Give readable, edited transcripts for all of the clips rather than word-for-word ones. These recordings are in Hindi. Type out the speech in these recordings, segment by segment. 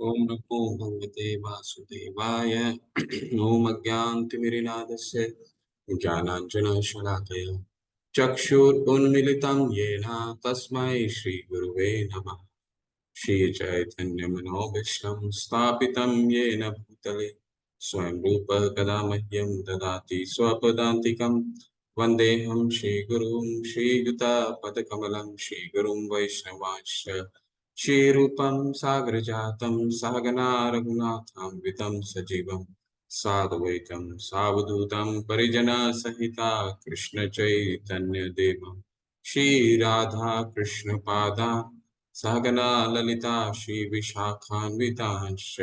ओम नमो भगवते वासुदेवाय। ओम अज्ञानतिमिरनादस्य ज्ञानाञ्जनशलाकया चक्षुरुन्मीलितं येन तस्मै श्रीगुरुवे नमः। श्रीचैतन्यमनोभीष्टं स्थापितं येन भूतले स्वयं रूप कदा मह्यं ददाति स्वपदान्तिकं। वन्देऽहं श्रीगुरुं श्रीयुतापदकमलं श्रीगुरुं वैष्णवांश्च श्रीरूपं सागरजातं सहगना रघुनाथान्वितं सजीवं साद्वैतं सावधूतं परिजनसहिता कृष्णचैतन्यदेवं श्रीराधा कृष्णपादा सहगना ललिता श्रीविशाखान्वितांश्च।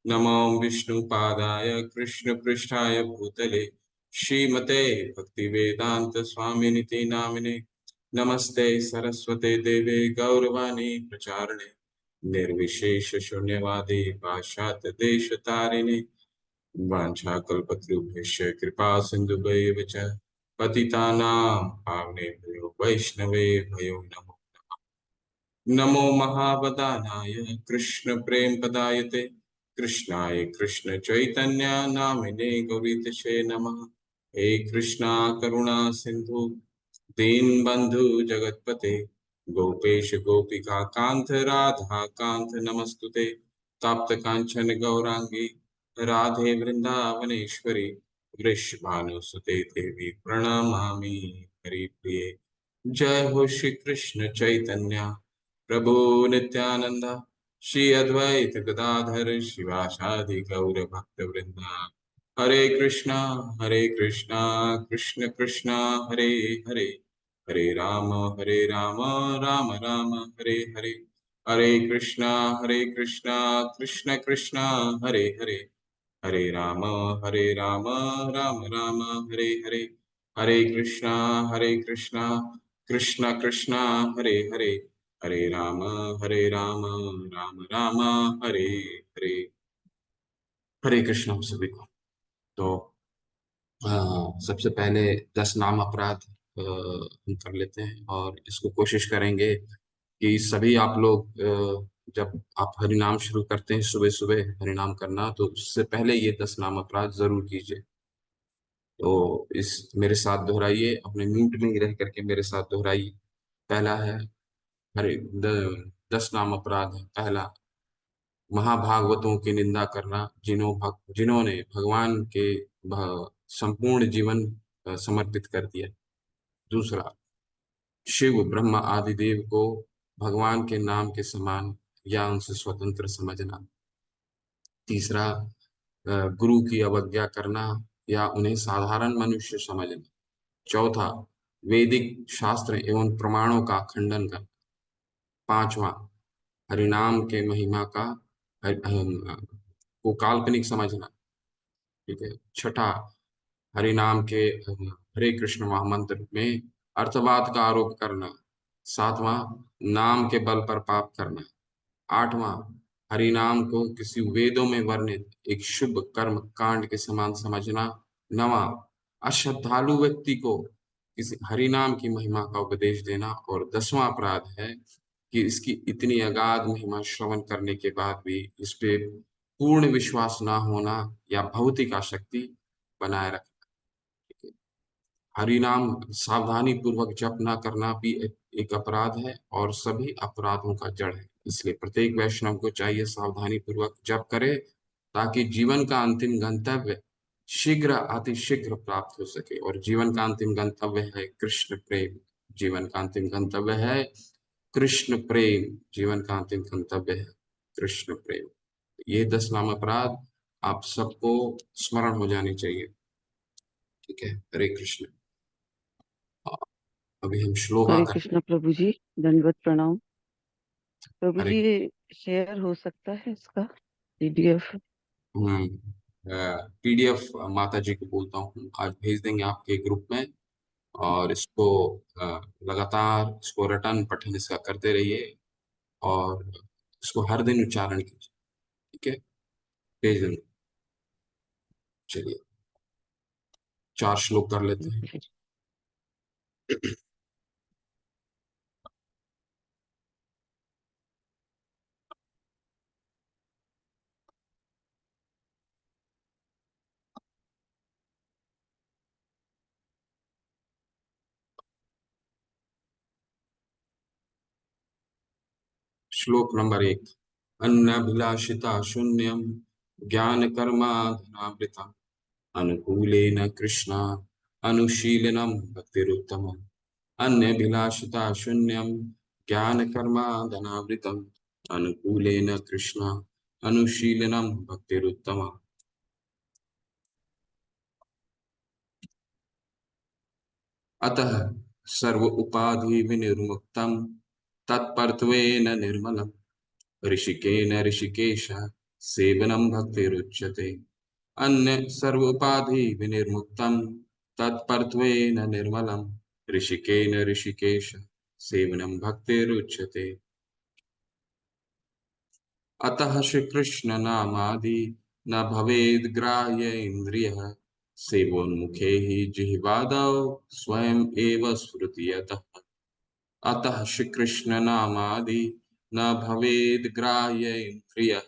नमो विष्णुपादाय कृष्णपृष्ठाय भूतले श्रीमते भक्तिवेदांत स्वामिनिति नामिने। नमस्ते सरस्वते देवे गौरवाणी प्रचारिणे निर्विशेष शून्यवादी पाश्चात्य देश तारिणे। वाञ्छाकल्पतरुभ्यश्च कृपा सिन्धुभ्येव च पतितानां पावनेभ्यो वैष्णवेभ्यो नमो नमो महावदानाय कृष्ण प्रेम पदायते कृष्णाय कृष्ण चैतन्य नामिने गौरीतशे नमः। हे कृष्णा करुणा सिंधु दीन बंधु जगतपते गोपेश गोपिका कांत राधा कांत नमस्तुते। तप्त कांचन गौरांगी राधे वृंदावनेश्वरी वृषभानुसुते देवी प्रणमामि हरिप्रिये। जय हो श्री कृष्ण चैतन्य प्रभु नित्यानंद श्री अद्वैत गदाधर शिवासादि गौर भक्त वृंदा। हरे कृष्णा कृष्ण कृष्णा हरे हरे हरे राम राम राम हरे हरे। हरे कृष्णा कृष्ण कृष्णा हरे हरे हरे राम राम हरे हरे। हरे कृष्णा कृष्ण कृष्णा हरे हरे हरे राम राम हरे हरे। हरे कृष्ण हम सभी को। तो सबसे पहले 10 नाम अपराध हम कर लेते हैं और इसको कोशिश करेंगे कि सभी आप लोग जब आप हरिनाम शुरू करते हैं सुबह सुबह हरिनाम करना, तो उससे पहले ये 10 नाम अपराध जरूर कीजिए। तो इस मेरे साथ दोहराइए, अपने म्यूट में ही रह करके मेरे साथ दोहराइए। पहला है हरे 10 नाम अपराध है। पहला, महाभागवतों की निंदा करना, जिन्होंने भगवान के संपूर्ण जीवन समर्पित कर दिया। दूसरा, शिव ब्रह्म आदि देव को भगवान के नाम के समान या उनसे स्वतंत्र समझना। तीसरा, गुरु की अवज्ञा करना या उन्हें साधारण मनुष्य समझना। चौथा, वैदिक शास्त्र एवं प्रमाणों का खंडन करना। पांचवा, हरिनाम के महिमा को काल्पनिक समझना। ठीक है। छठा, हरिनाम के हरे कृष्ण महामंत्र में अर्थवाद का आरोप करना। सातवां, नाम के बल पर पाप करना। आठवां, हरिनाम को किसी वेदों में वर्णित एक शुभ कर्म कांड के समान समझना। नवां, अश्रद्धालु व्यक्ति को किसी हरिनाम की महिमा का उपदेश देना। और 10वां अपराध है कि इसकी इतनी अगाध महिमा श्रवण करने के बाद भी इस पे पूर्ण विश्वास ना होना या भौतिक आसक्ति बनाए रखना। हरिनाम सावधानी पूर्वक जप ना करना भी एक अपराध है और सभी अपराधों का जड़ है। इसलिए प्रत्येक वैष्णव को चाहिए सावधानी पूर्वक जप करे ताकि जीवन का अंतिम गंतव्य शीघ्र अतिशीघ्र प्राप्त हो सके। और जीवन का अंतिम गंतव्य है कृष्ण प्रेम। जीवन का अंतिम गंतव्य है कृष्ण प्रेम। जीवन का अंतिम गंतव्य है कृष्ण प्रेम। ये 10 नाम अपराध आप सबको स्मरण हो जानी चाहिए। ठीक है। हरे कृष्ण। अभी हम श्लोका हरे कर। कृष्णा प्रभु जी, दंडवत प्रणाम। प्रभु हरे जी, ये शेयर हो सकता है इसका पीडीएफ? पीडीएफ माता जी को बोलता हूँ आज भेज देंगे आपके ग्रुप में। और इसको लगातार इसको रटन पठन इसका करते रहिए और इसको हर दिन उच्चारण कीजिए। ठीक है। भेज देंगे। चलिए 4 श्लोक कर लेते हैं। श्लोक नंबर 1। अन्नाभिलाषिता शून्यम ज्ञान कर्मा धनावृता अनुकूलेन कृष्ण अनुशीलनम भक्तिरुत्तम। अन्यभिलाषिता शून्यम ज्ञान कर्मा धनावृतम अनुकूलेन कृष्ण अनुशीलनम भक्तिरुत्तम। अतः सर्व उपाधि विनिर्मुक्तम तत्पर्त्वेन निर्मलम ऋषिकेन ऋषिकेश सेवनम भक्तिरुच्यते। अन्य सर्व उपाधि विनिर्मुक्तम तत्पर्त्वेन निर्मलम ऋषिकेन ऋषिकेश सेवनम भक्तिरुच्यते। अतः श्री कृष्ण नामादि न भवेद ग्राह्य इंद्रियः सेवोन्मुखे ही जिह्वादौ स्वयं एव स्फुरति। अतः श्री कृष्ण नामादि न भवेद ग्राह्य इंद्रियः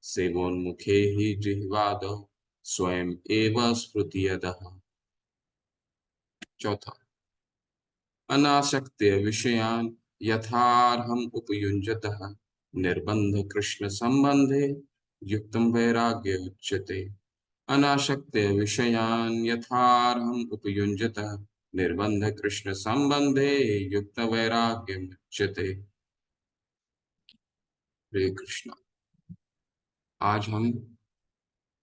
सेवोन्मुखे ही जिह्वादौ स्वयं एव स्फुरति। चौथा, अनासक्त्य विषयान् यथार्हम् उपयुञ्जतः निर्बन्ध कृष्ण संबंधे युक्तं वैराग्य उच्यते। अनासक्त्य विषयान् यथार्हम् उपयुञ्जतः निर्बन्ध कृष्ण संबंधे युक्त वैराग्य उच्यते। हरे कृष्ण। आज हम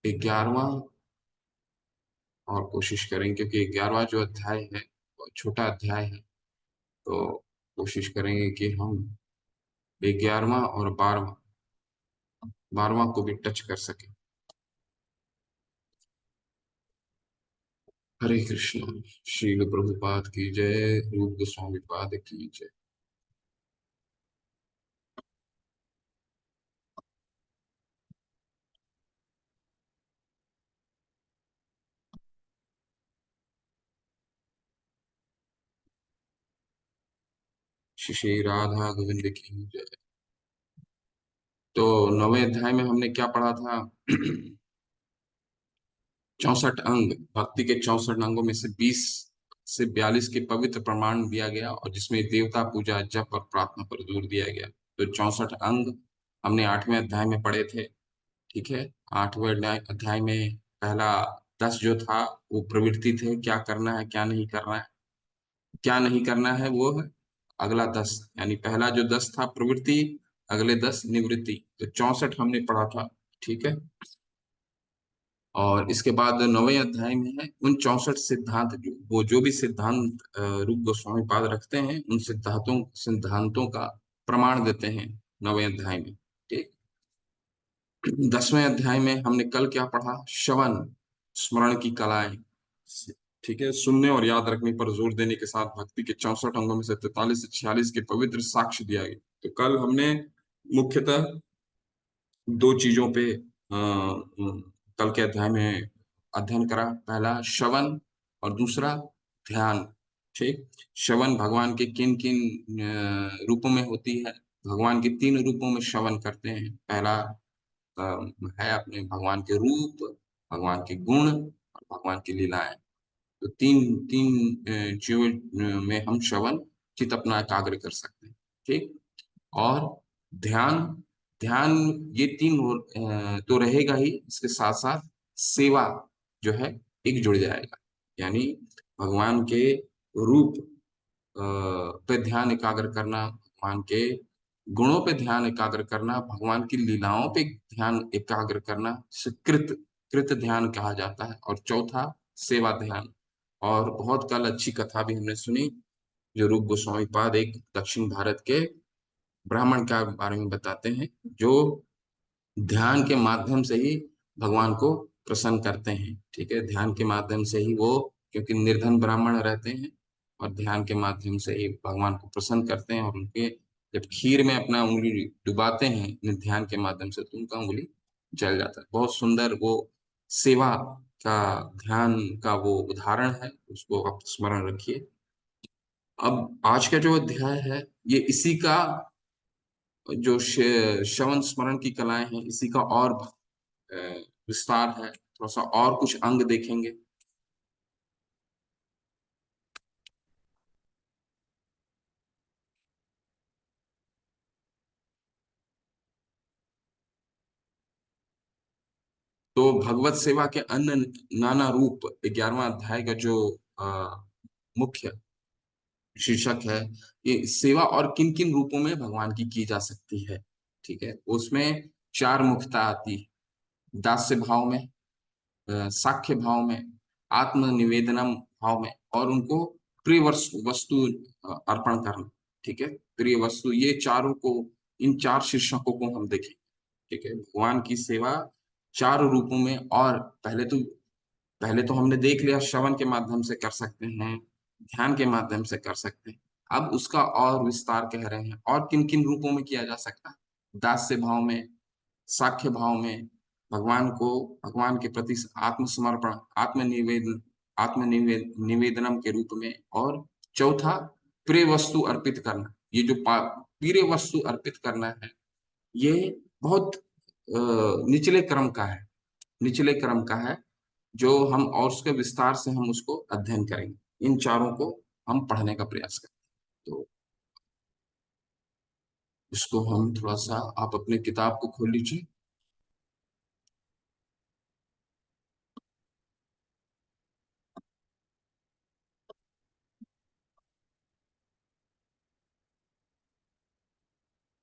11वां और कोशिश करेंगे, क्योंकि 11वां जो अध्याय है वो छोटा अध्याय है, तो कोशिश करेंगे कि हम 11वां और 12वां को भी टच कर सके। हरे कृष्ण। श्रील प्रभुपाद की जय, रूप गोस्वामी पाद की जय। श्री श्री राधा गोविंद की जय। तो 9वें अध्याय में हमने क्या पढ़ा था? 64 अंग, भक्ति के 64 अंगों में से 20 से 42 के पवित्र प्रमाण दिया गया, और जिसमें देवता पूजा, जप और प्रार्थना पर जोर दिया गया। तो 64 अंग हमने 8वें अध्याय में पढ़े थे। ठीक है। 8वें अध्याय में पहला 10 जो था वो प्रवृत्ति थे, क्या करना है क्या नहीं करना है। क्या नहीं करना है वो है अगला 10, यानी पहला जो 10 था प्रवृत्ति, अगले 10 निवृत्ति। तो 64 हमने पढ़ा था। ठीक है। और इसके बाद 9वें अध्याय में है उन 64 सिद्धांत, जो वो जो भी सिद्धांत रूप गोस्वामी पाद रखते हैं, उन सिद्धांतों सिद्धांतों का प्रमाण देते हैं 9वें अध्याय में। ठीक। 10वें अध्याय में हमने कल क्या पढ़ा? श्रवण, स्मरण की कलाएं। ठीक है। सुनने और याद रखने पर जोर देने के साथ भक्ति के 64 अंगों में से 43 से 46 के पवित्र साक्ष्य दिया गया। तो कल हमने मुख्यतः दो चीजों पे कल के अध्याय में अध्ययन करा। पहला श्रवण और दूसरा ध्यान। ठीक। श्रवण भगवान के किन किन रूपों में होती है? भगवान के 3 रूपों में श्रवण करते हैं। पहला है अपने भगवान के रूप, भगवान के गुण और भगवान की लीलाएं। तो तीन तीन चीजों में हम श्रवण चित्त अपना एकाग्र कर सकते हैं। ठीक। और ध्यान, ध्यान ये तीन तो रहेगा ही, इसके साथ साथ सेवा जो है एक जुड़ जाएगा। यानी भगवान के रूप पे ध्यान एकाग्र करना, भगवान के गुणों पे ध्यान एकाग्र करना, भगवान की लीलाओं पे ध्यान एकाग्र करना, जिसे कृत कृत ध्यान कहा जाता है। और चौथा सेवा ध्यान। और बहुत कल अच्छी कथा भी हमने सुनी, जो रूप गोस्वामी पाद एक दक्षिण भारत के ब्राह्मण के बारे में बताते हैं, जो ध्यान के माध्यम से ही भगवान को प्रसन्न करते हैं। ठीक है। ध्यान के माध्यम से ही वो, क्योंकि निर्धन ब्राह्मण रहते हैं, और ध्यान के माध्यम से ही भगवान को प्रसन्न करते हैं। और उनके जब खीर में अपना उंगली डुबाते हैं ध्यान के माध्यम से, तो उनका उंगली जल जाता है। बहुत सुंदर वो सेवा का, ध्यान का वो उदाहरण है, उसको आप स्मरण रखिए। अब आज का जो अध्याय है ये इसी का जो श्रवण स्मरण की कलाएं हैं, इसी का और अ, विस्तार है। थोड़ा सा और कुछ अंग देखेंगे। तो भगवत सेवा के अन्य नाना रूप 11वां अध्याय का जो मुख्य शीर्षक है कि सेवा और किन किन रूपों में भगवान की जा सकती है। ठीक है, उसमें चार मुख्यता आती है। दास्य भाव में, साख्य भाव में, आत्म निवेदनम भाव में, और उनको प्रिय वस्तु अर्पण करना। ठीक है, प्रिय वस्तु, ये चारों को, इन चार शीर्षकों को हम देखें। ठीक है, भगवान की सेवा चार रूपों में। और पहले तो हमने देख लिया, श्रवण के माध्यम से कर सकते हैं, ध्यान के माध्यम से कर सकते हैं। अब उसका और विस्तार कह रहे हैं, और किन किन रूपों में किया जा सकता है। दास्य भाव में, साख्य भाव में, भगवान के प्रति आत्मसमर्पण, निवेदनम के रूप में, और चौथा प्रिय वस्तु अर्पित करना। ये जो प्रिय वस्तु अर्पित करना है, ये बहुत निचले क्रम का है, निचले क्रम का है, जो हम और उसके विस्तार से हम उसको अध्ययन करेंगे। इन चारों को हम पढ़ने का प्रयास करें। तो इसको हम थोड़ा सा, आप अपने किताब को खोल लीजिए।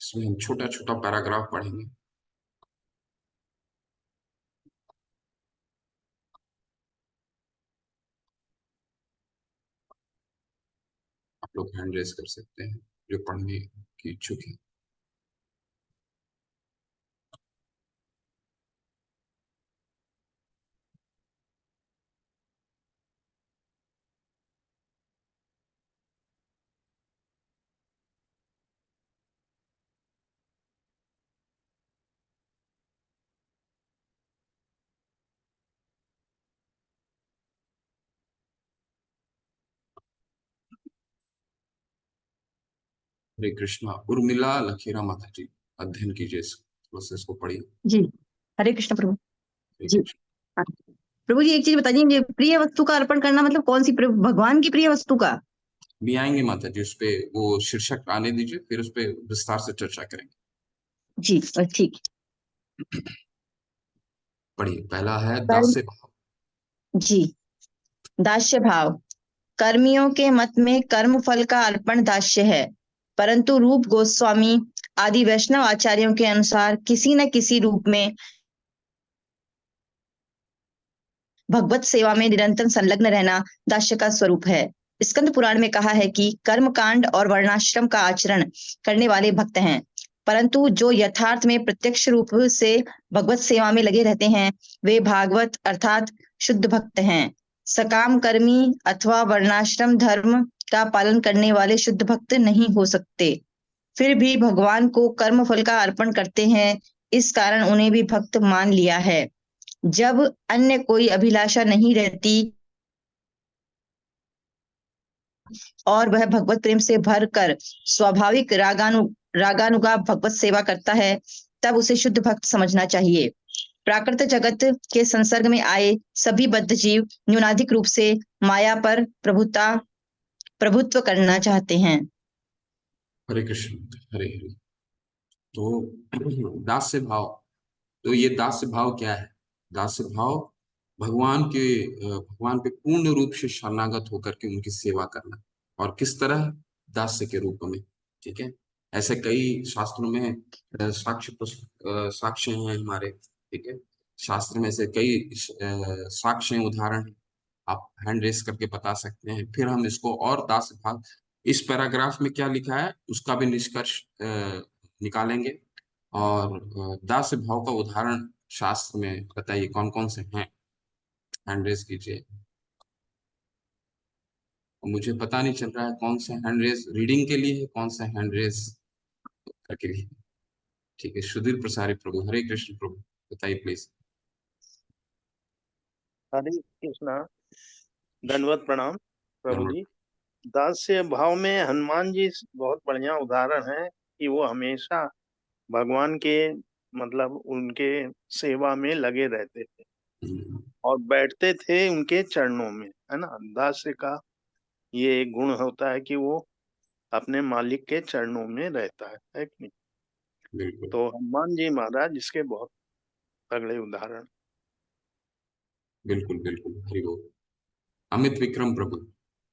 इसमें हम छोटा छोटा पैराग्राफ पढ़ेंगे। आप लोग हैंड रेज कर सकते हैं जो पढ़ने की इच्छुक है। हरे कृष्णा। उर्मिला लखेरा माता जी, अध्ययन कीजिए, थोड़ा सा इसको पढ़िए। जी, हरे कृष्ण प्रभु। हरे जी, कृष्ण। हाँ। प्रभु जी एक चीज बताइए, ये प्रिय वस्तु का अर्पण करना मतलब कौन सी भगवान की प्रिय वस्तु का? भी आएंगे माता जी, उस पे वो शीर्षक आने दीजिए, फिर उस पे विस्तार से चर्चा करेंगे। जी ठीक। पढ़िए, पहला है कर्म, दास्य भाव। जी, दास्य भाव। कर्मियों के मत में कर्म फल का अर्पण दास्य है, परंतु रूप गोस्वामी आदि वैष्णव आचार्यों के अनुसार किसी न किसी रूप में भगवत सेवा में निरंतर संलग्न रहना दास्य का स्वरूप है। स्कंद पुराण में कहा है कि कर्म कांड और वर्णाश्रम का आचरण करने वाले भक्त हैं, परंतु जो यथार्थ में प्रत्यक्ष रूप से भगवत सेवा में लगे रहते हैं वे भागवत अर्थात शुद्ध भक्त हैं। सकाम कर्मी अथवा वर्णाश्रम धर्म का पालन करने वाले शुद्ध भक्त नहीं हो सकते, फिर भी भगवान को कर्म फल का अर्पण करते हैं, इस कारण उन्हें भी भक्त मान लिया है। जब अन्य कोई अभिलाषा नहीं रहती और वह भगवत प्रेम से भर कर स्वाभाविक रागानुगा भगवत सेवा करता है, तब उसे शुद्ध भक्त समझना चाहिए। प्राकृत जगत के संसर्ग में आए सभी बद्ध जीव न्यूनाधिक रूप से माया पर प्रभुत्व करना चाहते हैं। हरे कृष्ण। हरे हरे। तो दास्य भाव, तो ये दास्य भाव क्या है? दास्य भाव भगवान पे पूर्ण रूप से शरणागत होकर के उनकी सेवा करना। और किस तरह? दास्य के रूप में। ठीक है, ऐसे कई शास्त्रों में साक्ष्य हैं हमारे। ठीक है, शास्त्र में से कई साक्ष्य उदाहरण हैं। आप हैंड रेस करके बता सकते हैं, फिर हम इसको और दास्य भाव, इस पैराग्राफ में क्या लिखा है उसका भी निष्कर्ष निकालेंगे। और दास्य भाव का उदाहरण शास्त्र में बताइए कौन कौन से हैं। हैंड रेस कीजिए। मुझे पता नहीं चल रहा है कौन सा हैंड रेस रीडिंग के लिए है, कौन सा हैंड रेस के लिए। ठीक है, सुधीर प्रसारी प्रभु, हरे कृष्ण प्रभु, बताइए प्लीज। हरे कृष्णा, दंडवत प्रणाम प्रभु धन्यवाद। जी। दास्य भाव में हनुमान जी बहुत बढ़िया उदाहरण है कि वो हमेशा भगवान के मतलब उनके सेवा में लगे रहते थे और बैठते थे उनके चरणों में, है ना। दास्य का ये एक गुण होता है कि वो अपने मालिक के चरणों में रहता है कि नहीं। बिल्कुल। तो हनुमान जी महाराज इसके बहुत तगड़े उदाहरण। बिल्कुल बिल्कुल, हरि बोल। अमित विक्रम प्रभु,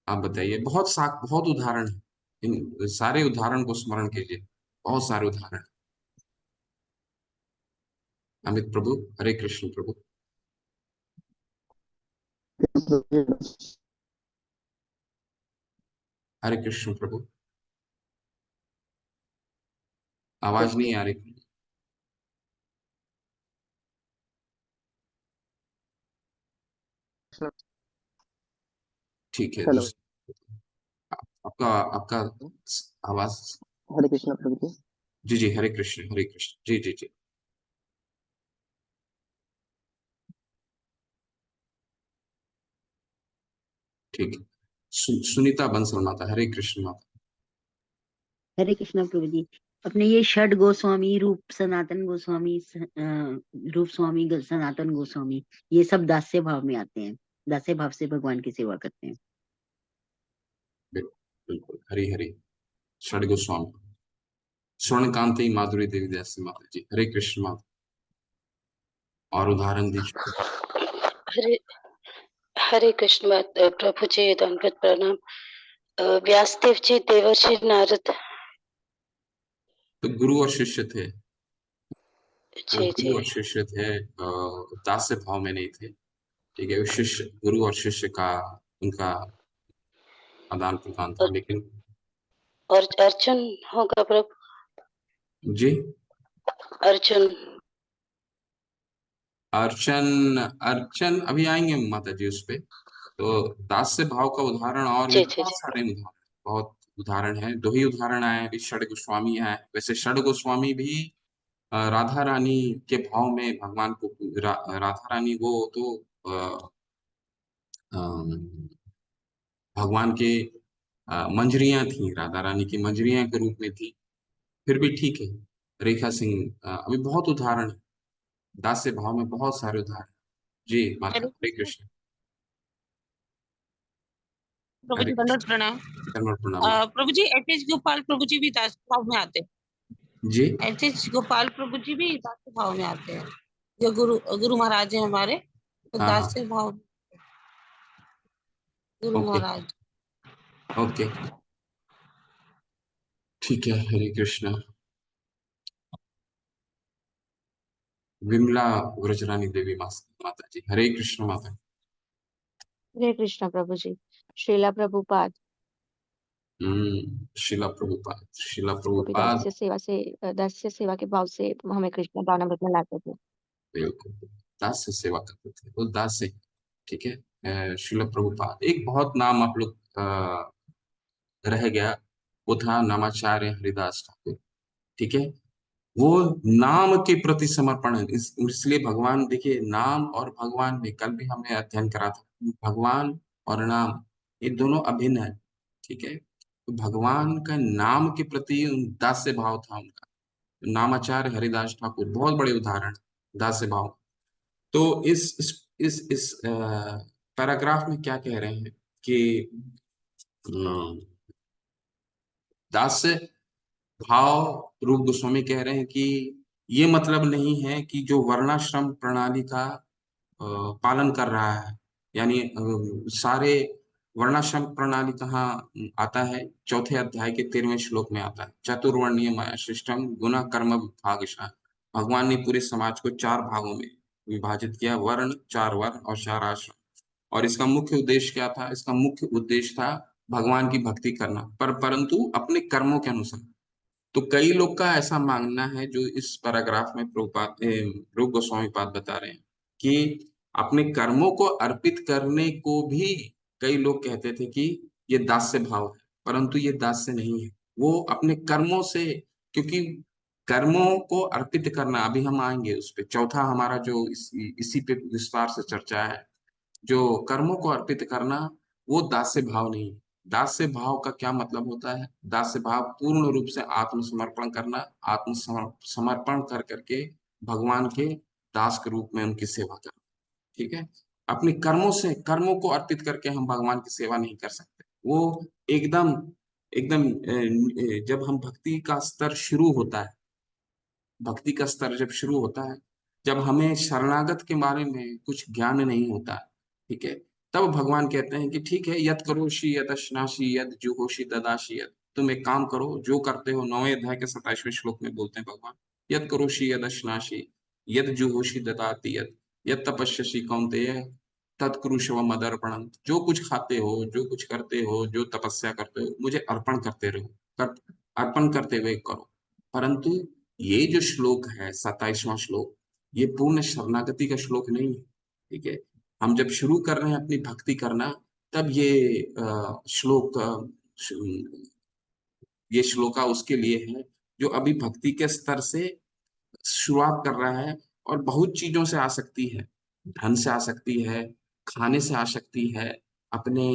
आप बताइए। बहुत उदाहरण है, इन सारे उदाहरण को स्मरण कीजिए, बहुत सारे उदाहरण। अमित प्रभु, हरे कृष्ण प्रभु। हरे कृष्ण प्रभु, आवाज नहीं आ रही। ठीक है, हेलो। आपका आपका आवाज। हरे कृष्ण प्रभु जी। जी जी, हरे कृष्ण हरे कृष्ण, जी जी जी। ठीक है। सुनीता बंसल माता, हरे कृष्ण माता। हरे कृष्णा प्रभु जी। अपने ये षड गोस्वामी, रूप सनातन गोस्वामी, रूप स्वामी, सनातन गोस्वामी, ये सब दास्य भाव में आते हैं, दास्य भाव से भगवान की सेवा करते हैं। बिल्कुल, हरि हरि। षड गोस्वामी, स्वर्णकांति माधुरी देवी दास माता जी, हरे कृष्ण माता। और उदाहरण दीजिए। हरे हरे कृष्ण प्रभु जी, दंडवत प्रणाम। व्यासदेव जी, देवर्षि नारद। तो गुरु और शिष्य थे, वो जी जी। गुरु और शिष्य थे, दास्य भाव में नहीं थे। ठीक है, वो शिष्य, गुरु और शिष्य का उनका आदान प्रदान था। लेकिन और अर्जुन होगा प्रभु जी, अर्जुन। अर्चन अर्चन अभी आएंगे माता जी उस पे। तो दास्य भाव का उदाहरण और भी जी जी बहुत जी। सारे उदाहरण, बहुत उदाहरण है। दो ही उदाहरण आए अभी, षड गोस्वामी है। वैसे षड गोस्वामी भी राधा रानी के भाव में भगवान को राधा रानी वो तो अम, भगवान के मंजरियां थी, राधा रानी की मंजरियां के रूप में थी। फिर भी ठीक है। रेखा सिंह, अभी बहुत उदाहरण है, दास्य भाव में बहुत सारे उदाहरण। जी माता, हरे हरे कृष्ण कृष्ण। प्रभु हरे जी, कृष्ण, दंडवत प्रणाम। धन्यवाद, प्रणाम माता। प्रभु जी, एच गोपाल प्रभु जी भी दास भाव में आते जी हैं। एच गोपाल प्रभु जी भी दास भाव में आते हैं। जो गुरु महाराज हैं हमारे, तो हाँ हाँ, दास भाव, गुरु ओके महाराज। ओके, ठीक है, हरे कृष्ण। विमला व्रजरानी देवी माता जी, हरे कृष्ण माता। हरे कृष्णा प्रभु जी। श्रीला प्रभुपाद शिला प्रभुपाद, शिला वो भी प्रभुपाद। दास्य सेवा के भाव से हमें कृष्ण भावनामृत में लाते थे। बिल्कुल, दास से सेवा करते थे, वो दास से। ठीक है। शिला प्रभुपाद, एक बहुत नाम आप लोग रह गया, वो था नामाचार्य हरिदास ठाकुर। ठीक है। वो नाम के प्रति समर्पण है। इसलिए भगवान, देखिए, नाम और भगवान में कल भी हमने अध्ययन करा था, भगवान और नाम ये दोनों अभिन्न है। ठीक है। तो भगवान का नाम के प्रति दास्य भाव था उनका। नामाचार्य हरिदास ठाकुर बहुत बड़े उदाहरण, दास्य भाव। तो इस पैराग्राफ में क्या कह रहे हैं कि दास्य भाव, रूप गोस्वामी कह रहे हैं कि ये मतलब नहीं है कि जो वर्णाश्रम प्रणाली का पालन कर रहा है, यानी सारे वर्णाश्रम प्रणाली कहाँ आता है, चौथे अध्याय के 13वें श्लोक में आता है। चतुर्वर्णीय माया सिस्टम गुना कर्म विभागशः। भगवान ने पूरे समाज को 4 भागों में विभाजित किया, वर्ण, 4 वर्ण और 4 आश्रम। और इसका मुख्य उद्देश्य क्या था? इसका मुख्य उद्देश्य था भगवान की भक्ति करना, परंतु अपने कर्मों के अनुसार। तो कई लोग का ऐसा मानना है, जो इस पैराग्राफ में रूप गोस्वामी पाद बता रहे हैं, कि अपने कर्मों को अर्पित करने को भी कई लोग कहते थे कि ये दास्य भाव है, परंतु ये दास्य नहीं है। वो अपने कर्मों से, क्योंकि कर्मों को अर्पित करना, अभी हम आएंगे उस पे, चौथा हमारा जो इसी पे विस्तार से चर्चा है। जो कर्मों को अर्पित करना, वो दास्य भाव नहीं है। दास्य भाव का क्या मतलब होता है? दास्य भाव पूर्ण रूप से आत्मसमर्पण करना, समर्पण कर करके भगवान के दास के रूप में उनकी सेवा करना। ठीक है। अपने कर्मों से, कर्मों को अर्पित करके हम भगवान की सेवा नहीं कर सकते। वो एकदम एकदम जब हम भक्ति का स्तर शुरू होता है, भक्ति का स्तर जब शुरू होता है, जब हमें शरणागत के बारे में कुछ ज्ञान नहीं होता, ठीक है, तब भगवान कहते हैं कि ठीक है, यत करोषि यत अश्नासि यत जुहोषि ददासि यत, तुम एक काम करो, जो करते हो। 9वें अध्याय के 27वें श्लोक में बोलते हैं भगवान, यत करोषि यत अश्नासि यत जुहोषि ददाति यत यत तपस्यसि कौन्तेय तत्कुरुष्व मदर्पणम्, जो कुछ खाते हो, जो कुछ करते हो, जो तपस्या करते हो, मुझे अर्पण करते रहो, अर्पण करते हुए करो। परंतु ये जो श्लोक है 27वां श्लोक, ये पूर्ण शरणागति का श्लोक नहीं है, ठीक है। हम जब शुरू कर रहे हैं अपनी भक्ति करना, तब श्लोक ये श्लोका उसके लिए है जो अभी भक्ति के स्तर से शुरुआत कर रहा है और बहुत चीजों से आ सकती है, धन से आ सकती है, खाने से आ सकती है, अपने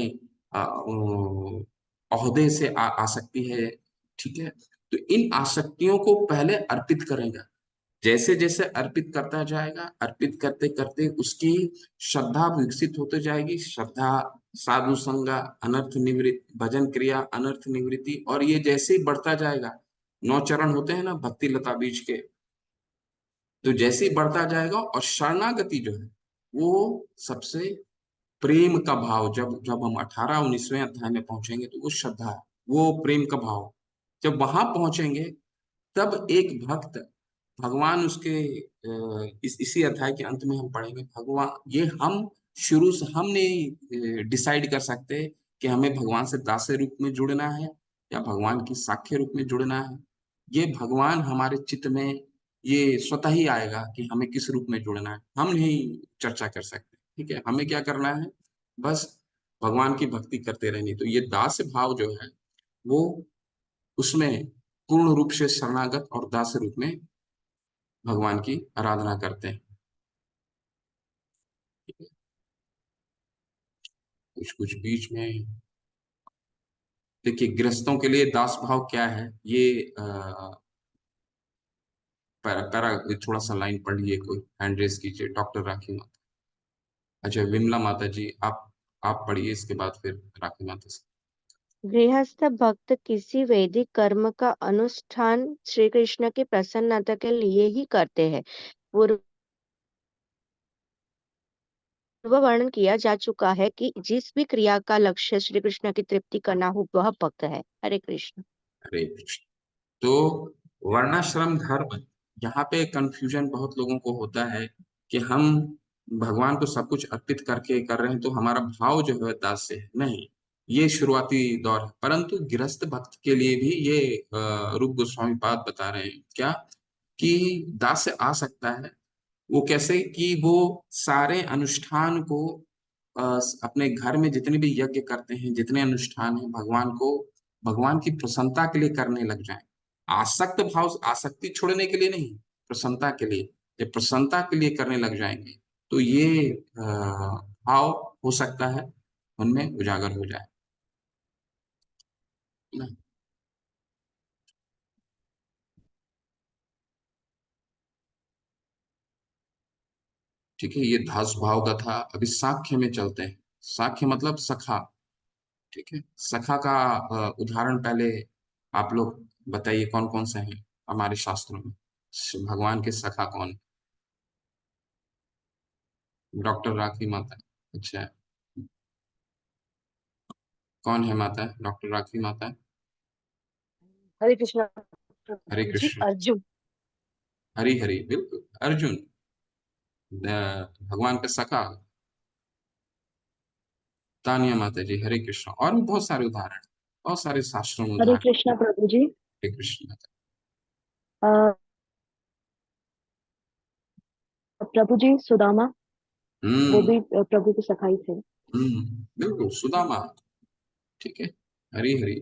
ओहदे से आ सकती है, ठीक है। तो इन आसक्तियों को पहले अर्पित करेगा, जैसे जैसे अर्पित करता जाएगा, अर्पित करते करते उसकी श्रद्धा विकसित होती जाएगी। श्रद्धा, साधु संग, अनर्थ निवृत्ति, भजन क्रिया, अनर्थ निवृत्ति, और ये जैसे ही बढ़ता जाएगा, 9 चरण होते हैं ना भक्ति लता बीज के, तो जैसे ही बढ़ता जाएगा, और शरणागति जो है वो सबसे प्रेम का भाव, जब जब हम 18-19वें अध्याय में पहुंचेंगे तो वो श्रद्धा है, वो प्रेम का भाव, जब वहां पहुंचेंगे तब एक भक्त, भगवान उसके इसी अध्याय के अंत में हम पढ़ेंगे, भगवान ये हम शुरू से हम नहीं डिसाइड कर सकते कि हमें भगवान से दास्य रूप में जुड़ना है या भगवान की साख्य रूप में जुड़ना है। ये भगवान हमारे चित्त में ये स्वतः ही आएगा कि हमें किस रूप में जुड़ना है, हम नहीं चर्चा कर सकते, ठीक है। हमें क्या करना है, बस भगवान की भक्ति करते रहनी। तो ये दास भाव जो है वो उसमें पूर्ण रूप से शरणागत और दास रूप में भगवान की आराधना करते हैं। कुछ कुछ बीच में देखिए, गृहस्थों के लिए दास भाव क्या है, ये पैरा थोड़ा सा लाइन पढ़ लिए, कोई हैंड रेस कीजिए। डॉक्टर राखी माता, अच्छा विमला माता जी, आप पढ़िए, इसके बाद फिर राखी माता से। गृहस्थ भक्त किसी वैदिक कर्म का अनुष्ठान श्री कृष्ण की प्रसन्नता के लिए ही करते हैं। पूर्व वर्णन किया जा चुका है कि जिस भी क्रिया का लक्ष्य श्री कृष्ण की तृप्ति करना हो वह भक्त है। हरे कृष्ण। हरे कृष्ण। तो वर्णाश्रम धर्म, यहाँ पे कंफ्यूजन बहुत लोगों को होता है कि हम भगवान को सब कुछ अर्पित करके कर रहे हैं तो हमारा भाव जो है दास्य है। नहीं, ये शुरुआती दौर है, परंतु गृहस्थ भक्त के लिए भी ये रूप गोस्वामी पाद बता रहे हैं क्या, कि दास्य आ सकता है। वो कैसे, कि वो सारे अनुष्ठान को अपने घर में जितने भी यज्ञ करते हैं, जितने अनुष्ठान हैं, भगवान को, भगवान की प्रसन्नता के लिए करने लग जाएं। आसक्त भाव, आसक्ति छोड़ने के लिए नहीं, प्रसन्नता के लिए। जब प्रसन्नता के लिए करने लग जाएंगे तो ये भाव हो सकता है उनमें उजागर हो जाए ना। ठीक है, ये दास भाव का था। अभी साख्य में चलते हैं। साख्य मतलब सखा, ठीक है। सखा का उदाहरण पहले आप लोग बताइए, कौन कौन से हैं हमारे शास्त्रों में भगवान के सखा कौन। डॉक्टर राखी माता, अच्छा, कौन है माता, डॉक्टर राखी माता। हरे कृष्ण हरे प्रभु जी। कृष्ण। अर्जुन। हरि हरि, बिल्कुल अर्जुन भगवान का सखा। तानिया माता जी, हरे कृष्ण। और भी बहुत सारे उदाहरण, बहुत सारे शास्त्रों में हरे उदाहरण। कृष्ण प्रभु जी। हरे कृष्ण माता। अ, प्रभु जी सुदामा, वो हम्म भी प्रभु के सखाई थे। बिल्कुल सुदामा, ठीक है। हरि हरि।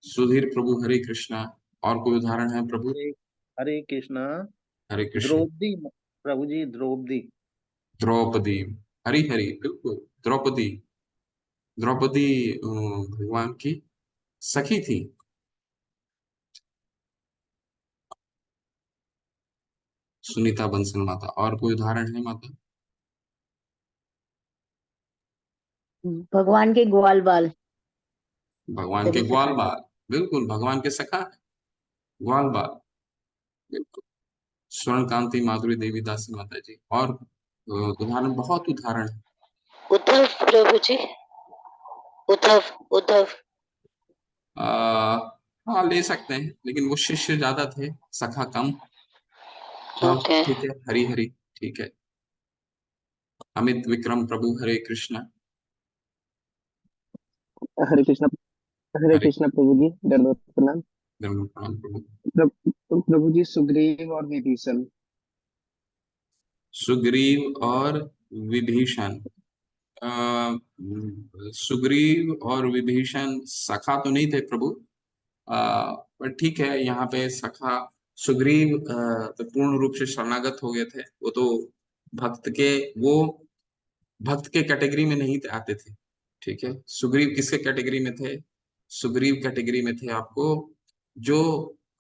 सुधीर प्रभु, हरे कृष्णा। और कोई उदाहरण है प्रभु। हरे हरे कृष्णा। हरे कृष्ण। द्रौपदी, प्रभु जी द्रौपदी। द्रौपदी, हरि हरि, बिल्कुल द्रौपदी। द्रौपदी भगवान की सखी थी। सुनीता बंसल माता। और कोई उदाहरण है माता। भगवान के ग्वाल बाल भगवान के सभी ग्वाल सखा थे। बाल, बिल्कुल भगवान के सखा, ग्वाल बाल। बिल्कुल। स्वर्ण कांति माधुरी देवी दासी माता जी। और उदाहरण, बहुत उदाहरण है। उद्धव प्रभु जी, उद्धव उद्धव हाँ, ले सकते हैं, लेकिन वो शिष्य ज्यादा थे, सखा कम। हाँ ओके। ठीक है, हरी हरी, ठीक है। अमित विक्रम प्रभु, हरे कृष्णा। हरे कृष्णा। हरे हरे कृष्णा प्रभु जी, दंडवत प्रणाम। धर्म प्रणाम प्रभु। प्रभु जी, सुग्रीव और विभीषण। सुग्रीव और विभीषण। अ, सुग्रीव और विभीषण सखा तो नहीं थे प्रभु, पर ठीक है, यहाँ पे सखा सुग्रीव तो पूर्ण रूप से शरणागत हो गए थे। वो तो भक्त के वो भक्त के कैटेगरी में नहीं आते थे। ठीक है, सुग्रीव किसके कैटेगरी में थे? सुग्रीव कैटेगरी में थे आपको जो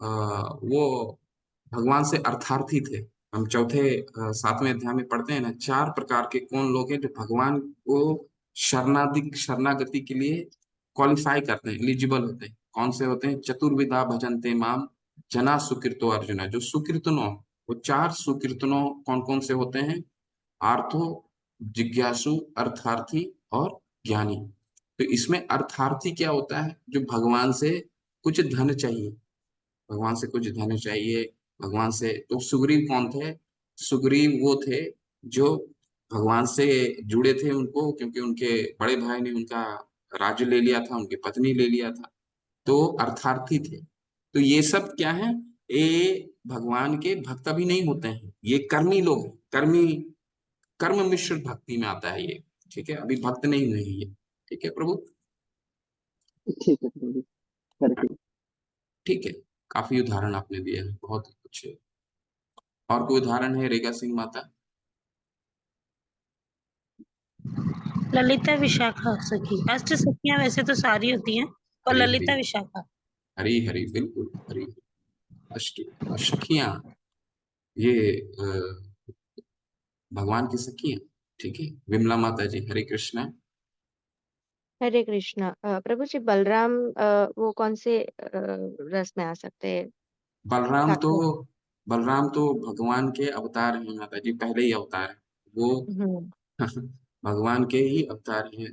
वो भगवान से अर्थार्थी थे। हम चौथे 7वें अध्याय में पढ़ते हैं ना, 4 प्रकार के कौन लोग हैं जो भगवान को शरणागति के लिए क्वालिफाई करते हैं, एलिजिबल होते हैं। कौन से होते हैं? चतुर्विधा भजन्ते माम जना सुकृतो अर्जुना। जो सुकृतनों, वो 4 सुकृतनों कौन कौन से होते हैं? आर्थो, जिज्ञासु, अर्थार्थी और ज्ञानी। तो इसमें अर्थार्थी क्या होता है? जो भगवान से कुछ धन चाहिए, भगवान से कुछ धन चाहिए, भगवान से। तो सुग्रीव कौन थे? सुग्रीव वो थे जो भगवान से जुड़े थे, उनको क्योंकि उनके बड़े भाई ने उनका राज्य ले लिया था, उनकी पत्नी ले लिया था, तो अर्थार्थी थे। तो ये सब क्या है? ये भगवान के भक्त अभी नहीं होते हैं, ये कर्मी लोग हैं। कर्म मिश्र भक्ति में आता है ये। ठीक है, अभी भक्त नहीं हुए हैं ये। ठीक है प्रभु। ठीक है प्रभु जी, हरे कृष्ण। ठीक है, काफी उदाहरण आपने दिए हैं, बहुत अच्छे। और कोई उदाहरण है रेखा सिंह माता? ललिता विशाखा सखी, अष्ट सखियां वैसे तो सारी होती हैं, और हरी हरी, ललिता विशाखा। हरी हरी, बिल्कुल हरी। अष्ट सखियां, ये भगवान की सखियां। ठीक है, विमला माता जी, हरे कृष्णा। हरे कृष्णा। प्रभु जी, बलराम वो कौन से रस में आ सकते हैं? बलराम तो साक्ष्य। बलराम तो भगवान के अवतार हैं माता जी, पहले ही अवतार है वो। हम्म भगवान के ही अवतार हैं।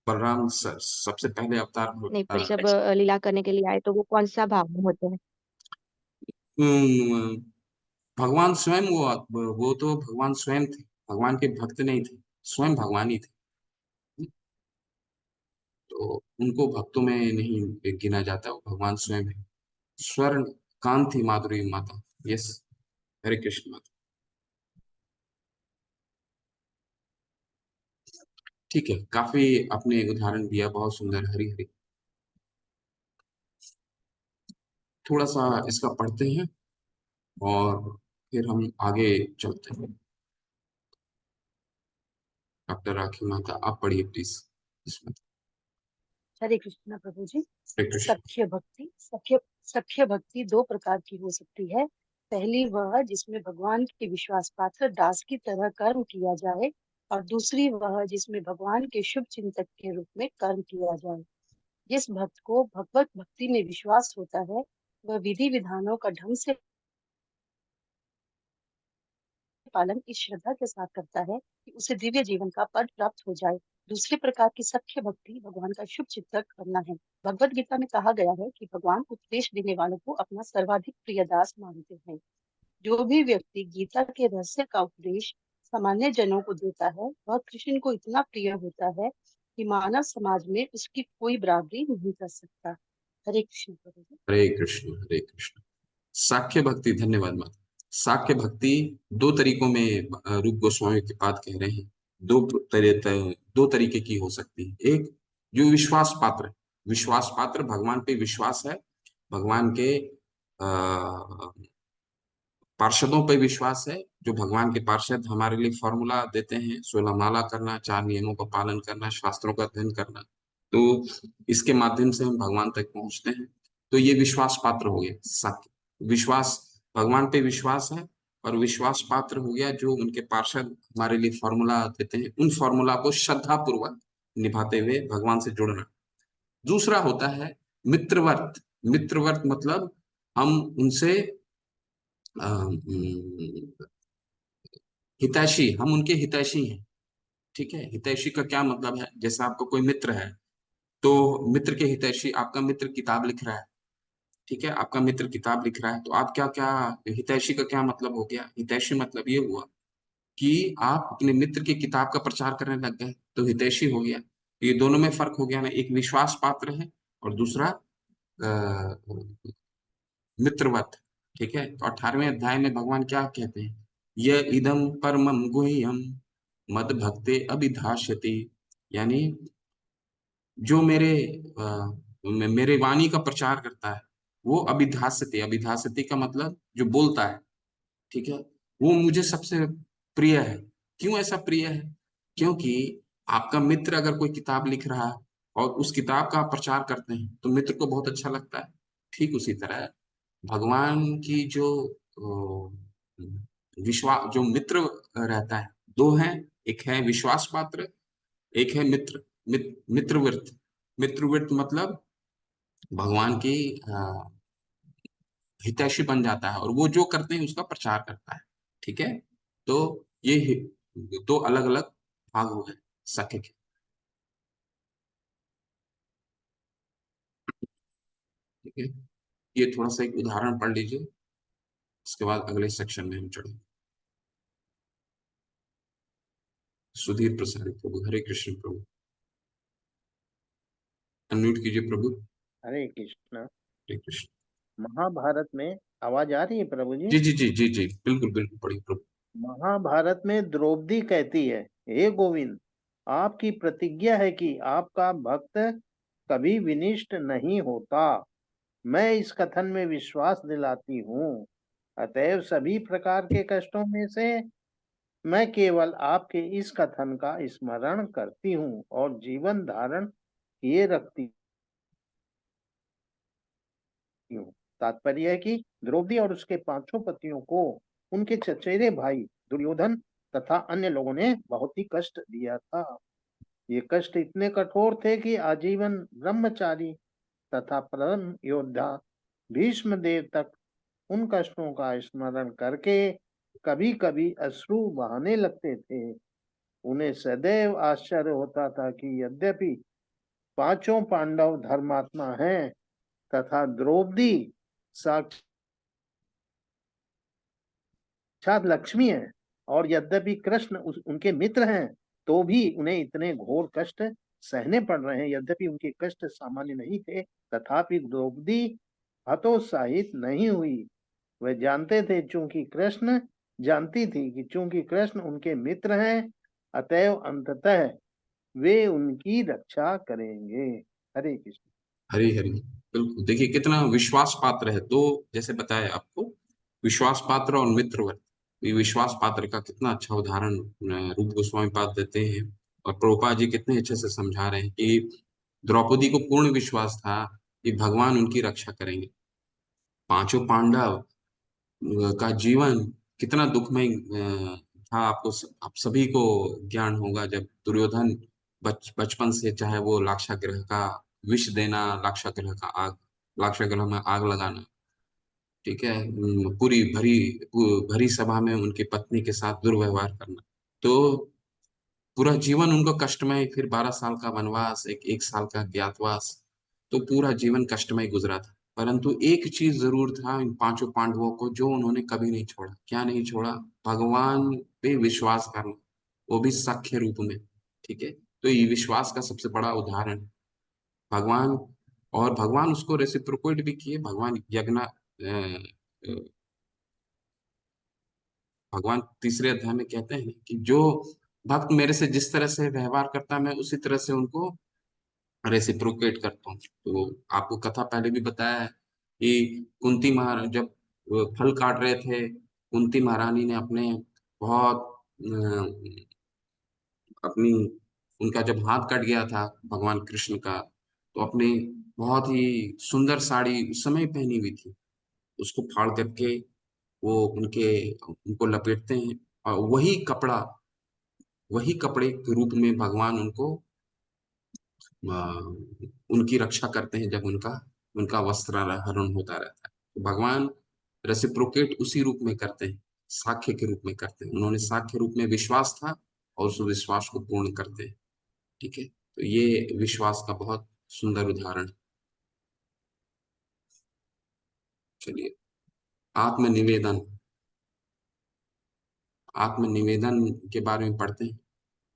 बलराम सबसे पहले अवतार नहीं, पर जब लीला करने के लिए आए तो वो कौन सा भाव में होते हैं? अम, भगवान स्वयं, वो तो भगवान स्वयं थे, भगवान के भक्त नहीं थे, स्वयं भगवान ही थे। तो उनको भक्तों में नहीं गिना जाता, वो भगवान स्वयं है। स्वर्ण कांति माधुरी माता। यस, हरे कृष्ण माता। ठीक है, काफी आपने उदाहरण दिया, बहुत सुंदर, हरी हरी। थोड़ा सा इसका पढ़ते हैं और फिर हम आगे चलते हैं। डॉक्टर राखी माता, आप पढ़िए प्लीज इसमें। हरे कृष्णा प्रभु जी। हरे कृष्ण। सख्य भक्ति, सख्य भक्ति दो प्रकार की हो सकती है। पहली वह जिसमें भगवान के विश्वास पात्र दास की तरह कर्म किया जाए, और दूसरी वह जिसमें भगवान के शुभ चिंतक के रूप में कर्म किया जाए। जिस भक्त को भगवत भक्ति में विश्वास होता है, वह विधि विधानों का ढंग से पालन इस श्रद्धा के साथ करता है कि उसे दिव्य जीवन का पद प्राप्त हो जाए। दूसरे प्रकार की सख्य भक्ति भगवान का शुभ चिंतक करना है। भगवत गीता में कहा गया है कि भगवान उपदेश देने वालों को अपना सर्वाधिक प्रिय दास मानते हैं। जो भी व्यक्ति गीता के रहस्य का उपदेश सामान्य जनों को देता है, वह कृष्ण को इतना प्रिय होता है कि मानव समाज में उसकी कोई बराबरी नहीं कर सकता। हरे कृष्ण प्रभु जी। हरे कृष्ण, हरे कृष्ण। साख्य भक्ति, धन्यवाद माता। साख्य भक्ति दो तरीकों में रूप गोस्वामी के पाद कह रहे हैं। दो तरीके की हो सकती है। एक, जो विश्वास पात्र है, विश्वास पात्र भगवान पे विश्वास है, भगवान के पार्षदों पे विश्वास है, जो भगवान के पार्षद हमारे लिए फॉर्मूला देते हैं, 16 माला करना, 4 नियमों का पालन करना, शास्त्रों का अध्ययन करना, तो इसके माध्यम से हम भगवान तक पहुंचते हैं। तो ये विश्वास पात्र हो गया। सत्य विश्वास, भगवान पे विश्वास है, और विश्वास पात्र हो गया जो उनके पार्षद हमारे लिए फॉर्मूला देते हैं, उन फॉर्मूला को श्रद्धा पूर्वक निभाते हुए भगवान से जुड़ना। दूसरा होता है मित्रवर्त। मित्रवर्त मतलब हम उनसे हितैषी, हम उनके हितैषी हैं। ठीक है, हितैषी का क्या मतलब है? जैसे आपका कोई मित्र है, तो मित्र के हितैषी, आपका मित्र किताब लिख रहा है, ठीक है, आपका मित्र किताब लिख रहा है, तो आप क्या क्या, हितैषी का क्या मतलब हो गया? हितैषी मतलब ये हुआ कि आप अपने मित्र की किताब का प्रचार करने लग गए, तो हितैषी हो गया। ये दोनों में फर्क हो गया ना, एक विश्वास पात्र है और दूसरा मित्रवत। ठीक है, तो 18वें अध्याय में भगवान क्या कहते हैं? ये इदम परमम गुह्यम मद भक्ते अभिधास्यति, यानी जो मेरे वाणी का प्रचार करता है, वो अभिधास्यते, अभिधास्यते का मतलब जो बोलता है, ठीक है, वो मुझे सबसे प्रिय है। क्यों ऐसा प्रिय है? क्योंकि आपका मित्र अगर कोई किताब लिख रहा है और उस किताब का आप प्रचार करते हैं, तो मित्र को बहुत अच्छा लगता है। ठीक उसी तरह भगवान की जो विश्वास, जो मित्र रहता है, दो हैं, एक है विश्वास पात्र, एक है मित्रवृत्त। मित्रवृत्त मतलब भगवान की हितैषी बन जाता है और वो जो करते हैं उसका प्रचार करता है। ठीक है, तो ये दो अलग अलग भाग हो गए सखे के। ठीक है, ये थोड़ा सा एक उदाहरण पढ़ लीजिए, उसके बाद अगले सेक्शन में हम चढ़ेंगे। सुधीर प्रसाद प्रभु, हरे कृष्ण प्रभु, अनम्यूट कीजिए प्रभु। हरे कृष्ण। हरे कृष्ण। महाभारत में आवाज आ रही है प्रभु जी? जी जी जी जी जी, बिल्कुल बिल्कुल पढ़िए प्रभु। महाभारत में द्रौपदी कहती है, हे गोविंद, आपकी प्रतिज्ञा है कि आपका भक्त कभी विनिष्ट नहीं होता। मैं इस कथन में विश्वास दिलाती हूँ। अतएव सभी प्रकार के कष्टों में से मैं केवल आपके इस कथन का स्मरण करती हूँ और जीवन धारण किए रखती हूँ। तात्पर्य है कि द्रौपदी और उसके पांचों पतियों को उनके चचेरे भाई दुर्योधन तथा अन्य लोगों ने बहुत ही कष्ट दिया था। ये कष्ट इतने कठोर थे कि आजीवन ब्रह्मचारी तथा परम योद्धा भीष्म देव तक उन कष्टों का स्मरण करके कभी कभी अश्रु बहाने लगते थे। उन्हें सदैव आश्चर्य होता था कि यद्यपि पांचों पांडव धर्मात्मा हैं तथा द्रौपदी साक्षात लक्ष्मी है, और यद्यपि कृष्ण उनके मित्र हैं, तो भी उन्हें इतने घोर कष्ट सहने पड़ रहे हैं। यद्यपि उनके कष्ट सामान्य नहीं थे, तथापि द्रौपदी हतोत्साहित नहीं हुई। वह जानते थे चूंकि कृष्ण जानती थी कि चूंकि कृष्ण उनके मित्र हैं, अतएव अंततः वे उनकी रक्षा करेंगे। हरे कृष्ण। हरे हरे, बिल्कुल। देखिए कितना विश्वास पात्र है, दो जैसे बताया आपको, विश्वास पात्र और मित्रवत। ये विश्वास पात्र का कितना अच्छा उदाहरण रूप गोस्वामी पाद देते हैं, और प्रभुपाद जी कितने अच्छे से समझा रहे हैं कि द्रौपदी को पूर्ण विश्वास था कि भगवान उनकी रक्षा करेंगे। पांचों पांडव का जीवन कितना दुखमय था, आप सभी को ज्ञान होगा। जब दुर्योधन बचपन से, चाहे वो लाक्षागृह का विष देना, लाक्षागृह में आग लगाना, ठीक है, पूरी भरी सभा में उनकी पत्नी के साथ दुर्व्यवहार करना, तो पूरा जीवन उनको कष्टमय, फिर 12 साल का वनवास, एक साल का ज्ञातवास, तो पूरा जीवन कष्टमय गुजरा था। परंतु एक चीज जरूर था इन पांचों पांडवों को, जो उन्होंने कभी नहीं छोड़ा। क्या नहीं छोड़ा? भगवान पे विश्वास करना, वो भी सख्य रूप में। ठीक है, तो ये विश्वास का सबसे बड़ा उदाहरण भगवान। और भगवान उसको रेसिप्रोकेट भी किए। भगवान तीसरे अध्याय में कहते हैं कि जो भक्त मेरे से जिस तरह से व्यवहार करता है, मैं उसी तरह से उनको रेसिप्रोकेट करता हूँ। तो आपको कथा पहले भी बताया है कि कुंती महाराज जब फल काट रहे थे, कुंती महारानी ने बहुत अपनी उनका जब हाथ कट गया था भगवान कृष्ण का, तो अपनी बहुत ही सुंदर साड़ी उस समय पहनी हुई थी, उसको फाड़ करके वो उनको लपेटते हैं, और वही कपड़े के रूप में भगवान उनकी रक्षा करते हैं जब उनका उनका वस्त्राहरण होता रहता है। तो भगवान रेसिप्रोकेट उसी रूप में करते हैं, साक्ष्य के रूप में करते हैं। उन्होंने साक्ष्य रूप में विश्वास था और उस विश्वास को पूर्ण करते हैं। ठीक है, तो ये विश्वास का बहुत सुंदर उदाहरण है। चलिए, आत्मनिवेदन, आत्मनिवेदन के बारे में पढ़ते हैं।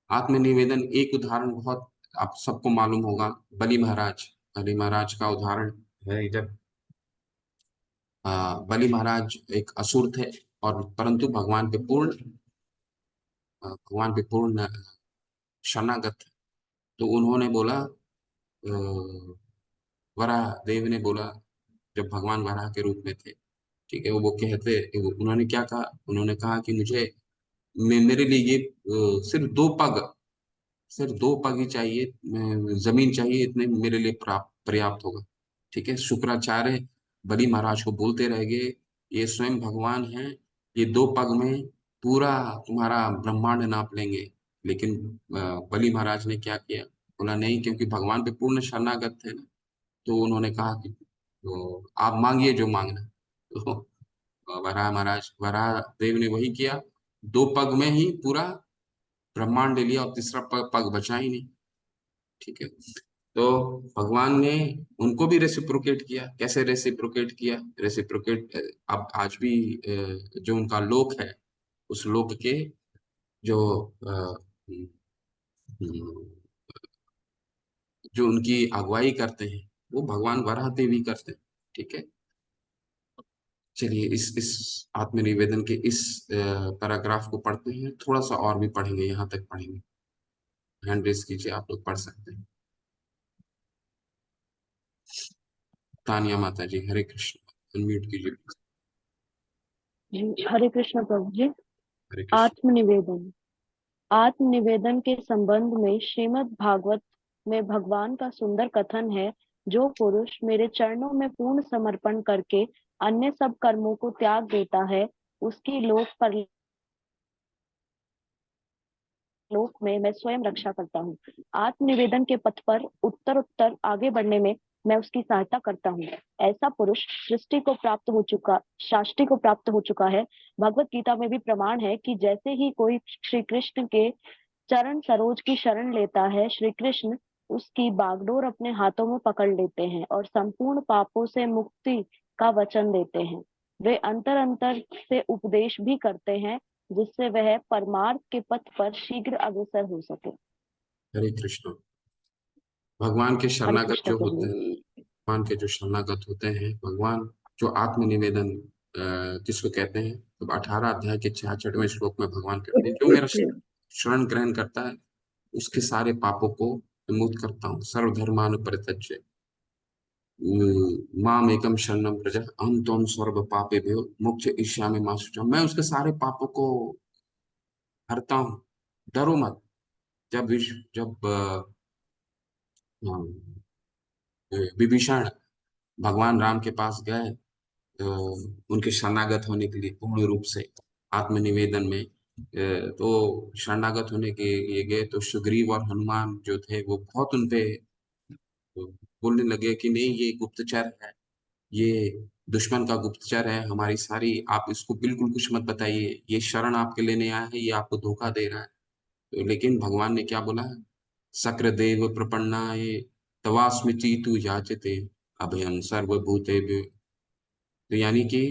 आत्मनिवेदन एक उदाहरण बहुत आप सबको मालूम होगा, बलि महाराज। बलि महाराज का उदाहरण है इधर। बलि महाराज एक असुर थे और परंतु भगवान पे पूर्ण शरणागत थे। तो उन्होंने बोला, वराह देव ने बोला, जब भगवान वराह के रूप में थे, ठीक है, वो कहते, उन्होंने क्या कहा, उन्होंने कहा कि मेरे लिए ये सिर्फ दो पग ही चाहिए, जमीन चाहिए, इतने मेरे लिए पर्याप्त होगा। ठीक है, शुक्राचार्य बलि महाराज को बोलते रह गए, ये स्वयं भगवान है, ये दो पग में पूरा तुम्हारा ब्रह्मांड नाप लेंगे। लेकिन बलि महाराज ने क्या किया, बोला नहीं, क्योंकि भगवान पे पूर्ण शरणागत थे ना। तो उन्होंने कहा कि तो आप मांगिए जो मांगना। तो वराह देव ने वही किया, दो पग में ही पूरा ब्रह्मांड ले लिया और तीसरा पग बचा ही नहीं। ठीक है, तो भगवान ने उनको भी रेसिप्रोकेट किया। कैसे रेसिप्रोकेट किया? रेसिप्रोकेट अब आज भी जो उनका लोक है, उस लोक के जो जो उनकी अगुवाई करते हैं, वो भगवान वराह देवी करते हैं। ठीक है, चलिए इस आत्मनिवेदन के इस पैराग्राफ को पढ़ते हैं, थोड़ा सा और भी पढ़ेंगे, यहाँ तक पढ़ेंगे। हैंड रेस कीजिए, आप लोग पढ़ सकते हैं। तानिया माता जी, हरे कृष्ण, अनम्यूट कीजिए। हरे कृष्ण प्रभु जी। हरे कृष्ण। आत्मनिवेदन। आत्मनिवेदन के संबंध में श्रीमद् भागवत में भगवान का सुंदर कथन है, जो पुरुष मेरे चरणों में पूर्ण समर्पण करके अन्य सब कर्मों को त्याग देता है, उसकी लोक में मैं स्वयं रक्षा करता हूँ। आत्मनिवेदन के पथ पर उत्तर आगे बढ़ने में मैं उसकी सहायता करता हूँ। ऐसा पुरुष शास्त्री को प्राप्त हो चुका है। भगवत गीता में भी प्रमाण है कि जैसे ही कोई श्री कृष्ण के चरण सरोज की शरण लेता है, श्री कृष्ण उसकी बागडोर अपने हाथों में पकड़ लेते हैं और संपूर्ण पापों से मुक्ति का वचन देते हैं। वे अंतर अंतर से उपदेश भी करते हैं, जिससे वह परमार्थ के पथ पर शीघ्र अग्रसर हो सके। हरे कृष्ण। भगवान के हरे शरणागत कृष्ण जो प्रभु। होते हैं, भगवान के जो शरणागत होते हैं, भगवान जो आत्मनिवेदन जिसको कहते हैं, तो 18 अध्याय के 66वें श्लोक में भगवान कहते हैं, जो मेरा शरण ग्रहण करता है, उसके सारे पापों को विमुक्त करता हूँ। सर्वधर्मान परित्यज्य माम एकम शरणम व्रज अहम त्वं सर्व पापेभ्यो मोक्षयिष्यामि मा शुचः। मैं उसके सारे पापों को हरता हूँ, डरो मत। जब विभीषण भगवान राम के पास गए, उनके शरणागत होने के लिए पूर्ण रूप से आत्मनिवेदन में, तो शरणागत होने के लिए गए, तो सुग्रीव और हनुमान जो थे वो बहुत उनपे बोलने लगे कि नहीं, ये गुप्तचर है, ये दुश्मन का गुप्तचर है, हमारी सारी, आप इसको बिल्कुल कुछ मत बताइए, ये शरण आपके लेने आया है, ये आपको धोखा दे रहा है। तो लेकिन भगवान ने क्या बोला है? सक्रदेव प्रपन्नाय तवास्मिति तु याचते अभयं सर्वभूतेभ्यो। तो यानी कि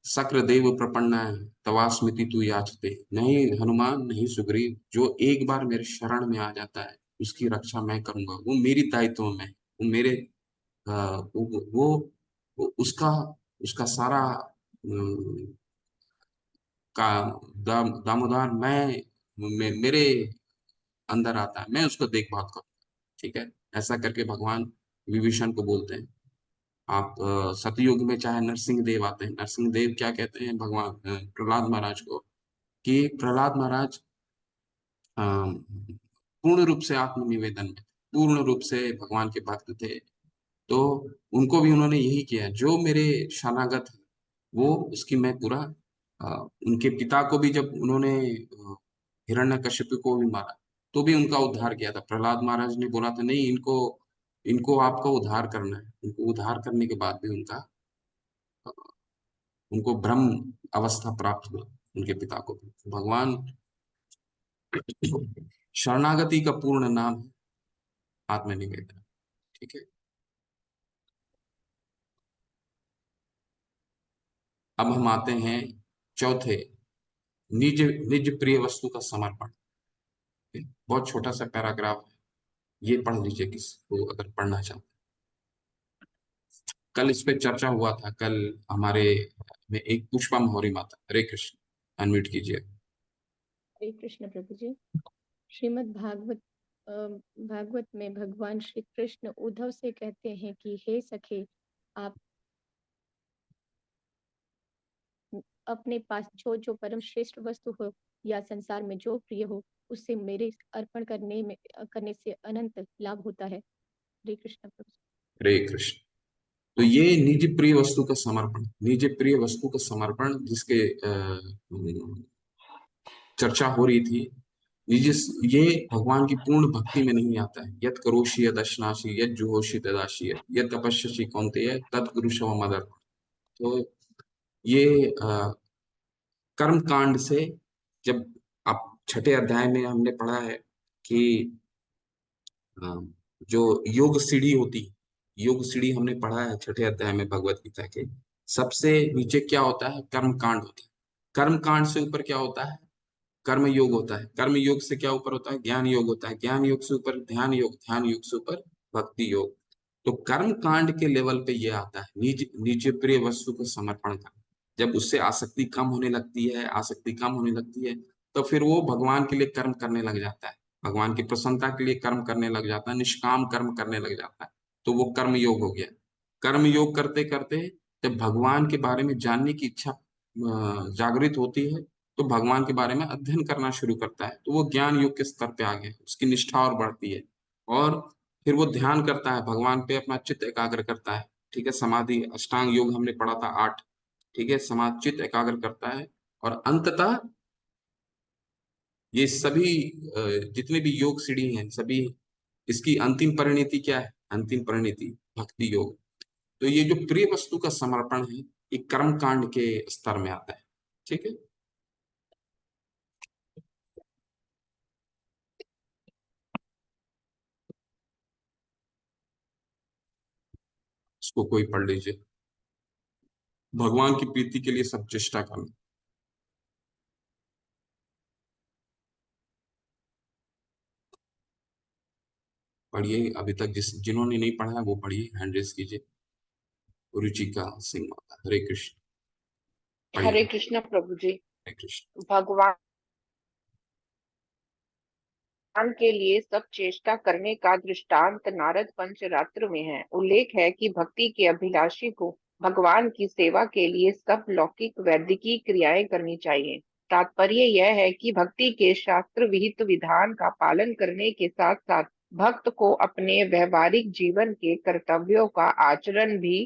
सक्रदेव प्रपन्नाय तवास्मिति तु याचते, नहीं हनुमान, नहीं सुग्रीव, जो एक बार मेरे शरण में आ जाता है, उसकी रक्षा मैं करूंगा, वो मेरी दायित्व में, वो मेरे वो उसका उसका सारा का दामोदर मेरे अंदर आता है, मैं उसको देखभाल करूँ। ठीक है, ऐसा करके भगवान विभीषण को बोलते हैं। आप सतयुग में चाहे नरसिंह देव आते हैं, नरसिंह देव क्या कहते हैं भगवान प्रहलाद महाराज को, कि प्रहलाद महाराज पूर्ण रूप से आत्मनिवेदन में, पूर्ण रूप से भगवान के भक्त थे। तो उनको भी उन्होंने यही किया, जो मेरे शरणागत है वो उसकी मैं पूरा उनके पिता को भी जब उन्होंने हिरण्यकश्यप को भी मारा, तो भी उनका उद्धार किया था। प्रहलाद महाराज ने बोला था नहीं, इनको इनको आपको उद्धार करना है, उनको उद्धार करने के बाद भी उनका उनको ब्रह्म अवस्था प्राप्त हुआ, उनके पिता को। भगवान शरणागति का पूर्ण नाम है आत्मनिवेदन। ठीक है, अब हम आते हैं चौथे, निज निज प्रिय वस्तु का समर्पण। बहुत छोटा सा पैराग्राफ है, ये पढ़ लीजिए किसको अगर पढ़ना चाहते। कल इस पे चर्चा हुआ था, कल हमारे में एक पुष्पा मौर्य माता। हरे कृष्ण, अनम्यूट कीजिए। हरे कृष्ण प्रभु जी। श्रीमद् भागवत में भगवान श्री कृष्ण उद्धव से कहते हैं कि हे सखे, आप अपने पास जो जो परम श्रेष्ठ वस्तु हो या संसार में जो प्रिय हो, उससे मेरे अर्पण करने से अनंत लाभ होता है। हरे कृष्ण प्रभु जी। हरे कृष्ण। तो ये निज प्रिय वस्तु का समर्पण, निज प्रिय वस्तु का समर्पण जिसके चर्चा हो रही थी, ये भगवान की पूर्ण भक्ति में नहीं आता है। यत करोषि यद अश्नासि यद जुहोषि तदाशि यद तपस्यसि कौन्तेय तत् कुरु शवम मदर्पण। तो ये कर्म कांड से, जब आप छठे अध्याय में हमने पढ़ा है कि जो योग सीढ़ी होती, योग सीढ़ी हमने पढ़ा है छठे अध्याय में भगवत गीता के। सबसे नीचे क्या होता है? कर्म कांड होता है। कर्म कांड से ऊपर क्या होता है? कर्म योग होता है। कर्म योग से क्या ऊपर होता है? ज्ञान योग होता है। ज्ञान योग से ऊपर ध्यान योग, ध्यान योग से ऊपर भक्ति योग। तो कर्म कांड के लेवल पे ये आता है निज निज प्रिय वस्तु को समर्पण करना। जब उससे आसक्ति कम होने लगती है, आसक्ति कम होने लगती है, तो फिर वो भगवान के लिए कर्म करने लग जाता है, भगवान की प्रसन्नता के लिए कर्म करने लग जाता है, निष्काम कर्म करने लग जाता है। तो वो कर्म योग हो गया। कर्म योग करते करते जब भगवान के बारे में जानने की इच्छा जागृत होती है, तो भगवान के बारे में अध्ययन करना शुरू करता है। तो वो ज्ञान योग के स्तर पे आ गया, उसकी निष्ठा और बढ़ती है। और फिर वो ध्यान करता है, भगवान पे अपना चित्त एकाग्र करता है। ठीक है, समाधि अष्टांग योग हमने पढ़ा था 8। ठीक है, समाधि चित्त एकाग्र करता है। और अंततः ये सभी जितने भी योग सीढ़ी हैं, सभी इसकी अंतिम परिणति क्या है? अंतिम परिणति भक्ति योग। तो ये जो प्रिय वस्तु का समर्पण है, ये कर्म कांड के स्तर में आता है। ठीक है, इसको कोई पढ़ लीजिए। भगवान की प्रीति के लिए सब चेष्टा करना। पढ़िए, अभी तक जिन्होंने नहीं पढ़ा है वो पढ़िए, हैंड रेज कीजिए। रुचिका सिंह माता, हरे कृष्ण, हरे पढ़िए। कृष्ण प्रभु जी। हरे कृष्ण। भगवान के लिए सब चेष्टा करने का दृष्टांत नारद पंचरात्र में है। उल्लेख है कि भक्ति के अभिलाषी को भगवान की सेवा के लिए सब लौकिक वैदिकी क्रियाएं करनी चाहिए। तात्पर्य यह है कि भक्ति के शास्त्र विहित विधान का पालन करने के साथ साथ भक्त को अपने व्यवहारिक जीवन के कर्तव्यों का आचरण भी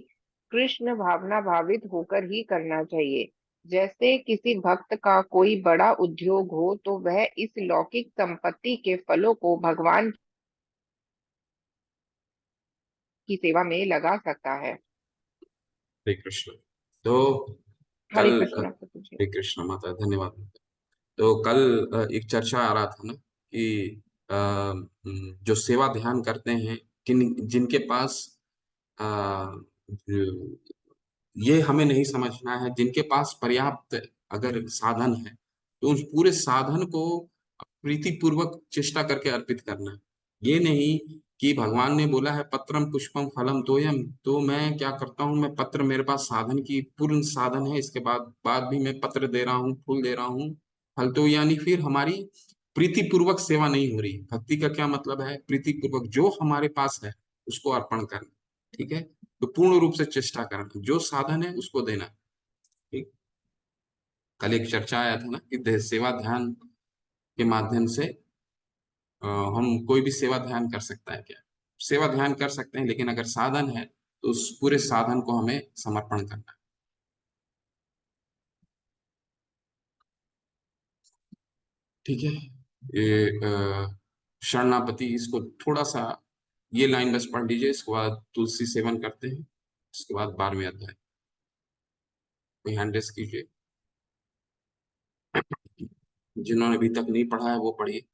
कृष्ण भावना भावित होकर ही करना चाहिए। जैसे किसी भक्त का कोई बड़ा उद्योग हो तो वह इस लौकिक संपत्ति के फलों को भगवान की सेवा में लगा सकता है। हरे कृष्ण। तो हरे कल कृष्ण प्रभु जी। हरे कृष्ण माता, धन्यवाद। तो कल एक चर्चा आ रहा था ना कि जो सेवा ध्यान करते हैं, जिनके पास ये हमें नहीं समझना है, जिनके पास पर्याप्त अगर साधन है तो उस पूरे साधन को प्रीति पूर्वक चेष्टा करके अर्पित करना है। ये नहीं कि भगवान ने बोला है पत्रम पुष्पम फलम तोयम, तो मैं क्या करता हूँ, मैं पत्र, मेरे पास साधन की पूर्ण साधन है, इसके बाद भी मैं पत्र दे रहा हूँ, फूल दे रहा हूँ, फल तो, यानी फिर हमारी प्रीति पूर्वक सेवा नहीं हो रही। भक्ति का क्या मतलब है? प्रीति पूर्वक जो हमारे पास है उसको अर्पण करना। ठीक है, तो पूर्ण रूप से चेष्टा करना, जो साधन है उसको देना। ठीक, कल एक चर्चा आया था ना कि सेवा ध्यान के माध्यम से हम कोई भी सेवा ध्यान कर सकता है क्या? सेवा ध्यान कर सकते हैं, लेकिन अगर साधन है तो उस पूरे साधन को हमें समर्पण करना है। ठीक है, ये शरणापति, इसको थोड़ा सा ये लाइन बस पढ़ लीजिए, इसके बाद तुलसी सेवन करते हैं, इसके बाद 12वें अध्याय। कोई हैंड रेस कीजिए। जिन्होंने अभी तक नहीं पढ़ा है वो पढ़िए।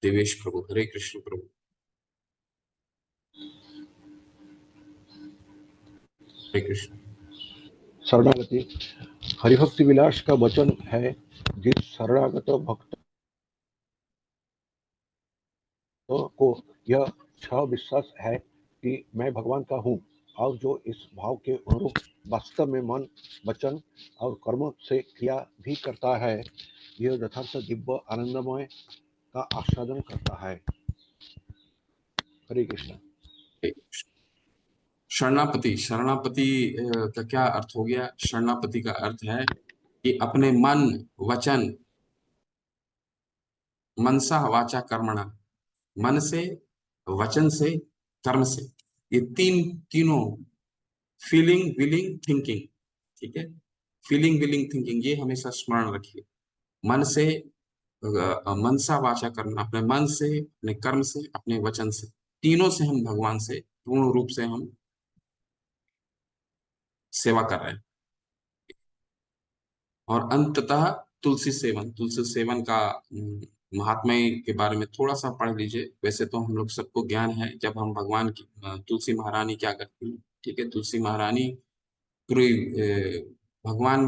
देवेश प्रभु, हरे कृष्ण प्रभु। हरे कृष्ण। शरणागति। हरिभक्ति विलास का वचन है, जिस शरणागत भक्त को यह छह विश्वास है कि मैं भगवान का हूँ, और जो इस भाव के अनुरूप वास्तव में मन, वचन और कर्म से क्रिया भी करता है, यह यथार्थ दिव्य आनंदमय का आस्वादन करता है। हरे कृष्ण। शरणापति, शरणापति का क्या अर्थ हो गया? शरणापति का अर्थ है कि अपने मन, वचन, मनसा वाचा कर्मणा, मन से, वचन से, कर्म से, ये तीनों फीलिंग, विलिंग, थिंकिंग, ठीक है, फीलिंग, विलिंग, थिंकिंग, ये हमेशा स्मरण रखिए। मन से, मनसा वाचा करना, अपने मन से, अपने कर्म से, अपने वचन से, तीनों से हम भगवान से पूर्ण रूप से हम सेवा कर रहे हैं। और अंततः तुलसी सेवन, तुलसी सेवन का महात्म्य के बारे में थोड़ा सा पढ़ लीजिए। वैसे तो हम लोग सबको ज्ञान है, जब हम भगवान की तुलसी महारानी क्या करती है, ठीक है, तुलसी महारानी पूरी भगवान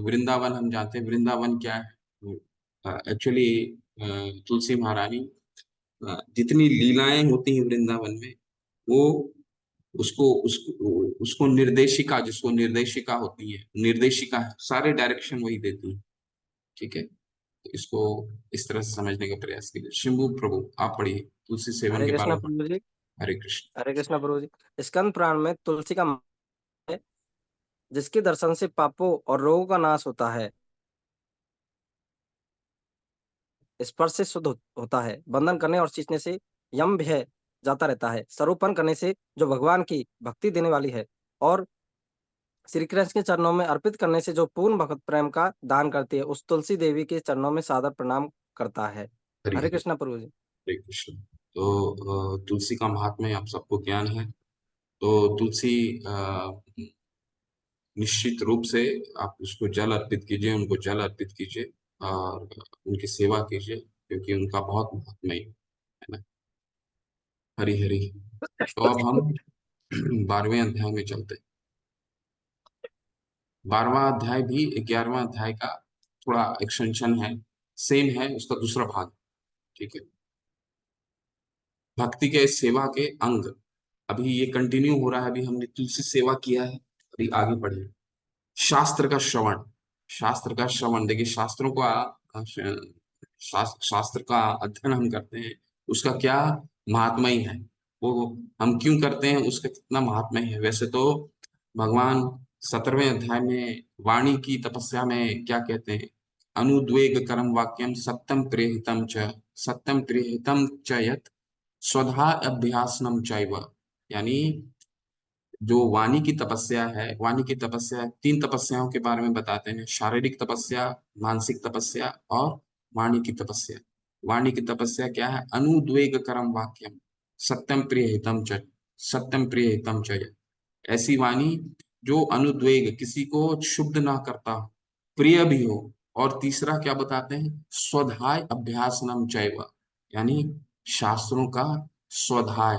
वृंदावन, हम जानते हैं वृंदावन क्या है एक्चुअली। तुलसी महारानी जितनी लीलाएं होती हैं वृंदावन में, वो उसको निर्देशिका, जिसको निर्देशिका होती है, निर्देशिका है, सारे डायरेक्शन वही देती है, ठीक है। तो इसको इस तरह से समझने का प्रयास कीजिए। शंभू प्रभु, आप पढ़िए तुलसी सेवन हरे के बारे कृष्णा में। प्रभु जी। हरे कृष्ण। हरे कृष्णा प्रभु जी। स्कंद पुराण में तुलसी का है, जिसके दर्शन से पापों और रोगों का नाश होता है, स्पर्श से शुद्ध होता है, बंधन करने और सींचने से यम भय जाता रहता है, स्वरूपन करने से जो भगवान की भक्ति देने वाली है, और श्री कृष्ण के चरणों में अर्पित करने से जो पूर्ण भक्त प्रेम का दान करती है, उस तुलसी देवी के चरणों में सादर प्रणाम करता है। हरे हरे हरे कृष्णा प्रभु जी। हरे कृष्ण। तो तुलसी का महात्म्य आप सबको ज्ञान है। तो तुलसी निश्चित रूप से आप उसको जल अर्पित कीजिए, उनको जल अर्पित कीजिए और उनकी सेवा कीजिए, क्योंकि उनका बहुत महात्म्य है ना। हरि हरि। तो अब हम 12वें अध्याय में चलते हैं। 12वां अध्याय भी 11वां अध्याय का थोड़ा एक्सटेंशन है, सेम है, उसका दूसरा भाग, ठीक है। भक्ति के सेवा के अंग, अभी ये कंटिन्यू हो रहा है। अभी हमने तुलसी सेवा किया है, अभी आगे बढ़े। शास्त्र का श्रवण, शास्त्र का श्रवण, देखिए शास्त्रों का शास्त्र का अध्ययन हम करते हैं, उसका क्या महात्म्य है, वो हम क्यों करते हैं, उसका कितना महात्म्य है। वैसे तो भगवान 17वें अध्याय में वाणी की तपस्या में क्या कहते हैं, अनुद्वेग करम वाक्यम सत्यम प्रेहितम च, सत्यम प्रेहितम च यत् स्वधा अभ्यासनम चैव, यानी जो वाणी की तपस्या है, वाणी की तपस्या 3 तपस्याओं के बारे में बताते हैं, शारीरिक तपस्या, मानसिक तपस्या और वाणी की तपस्या। वाणी की तपस्या क्या है, अनुद्वेग करम वाक्यम सत्यम प्रिय हितम च, सत्यम प्रिय हितम च, ऐसी वाणी जो अनुद्वेग, किसी को क्षुब्ध ना करता हो, प्रिय भी हो, और तीसरा क्या बताते हैं, स्वधाय अभ्यासनम चैव, यानी शास्त्रों का स्वधाय,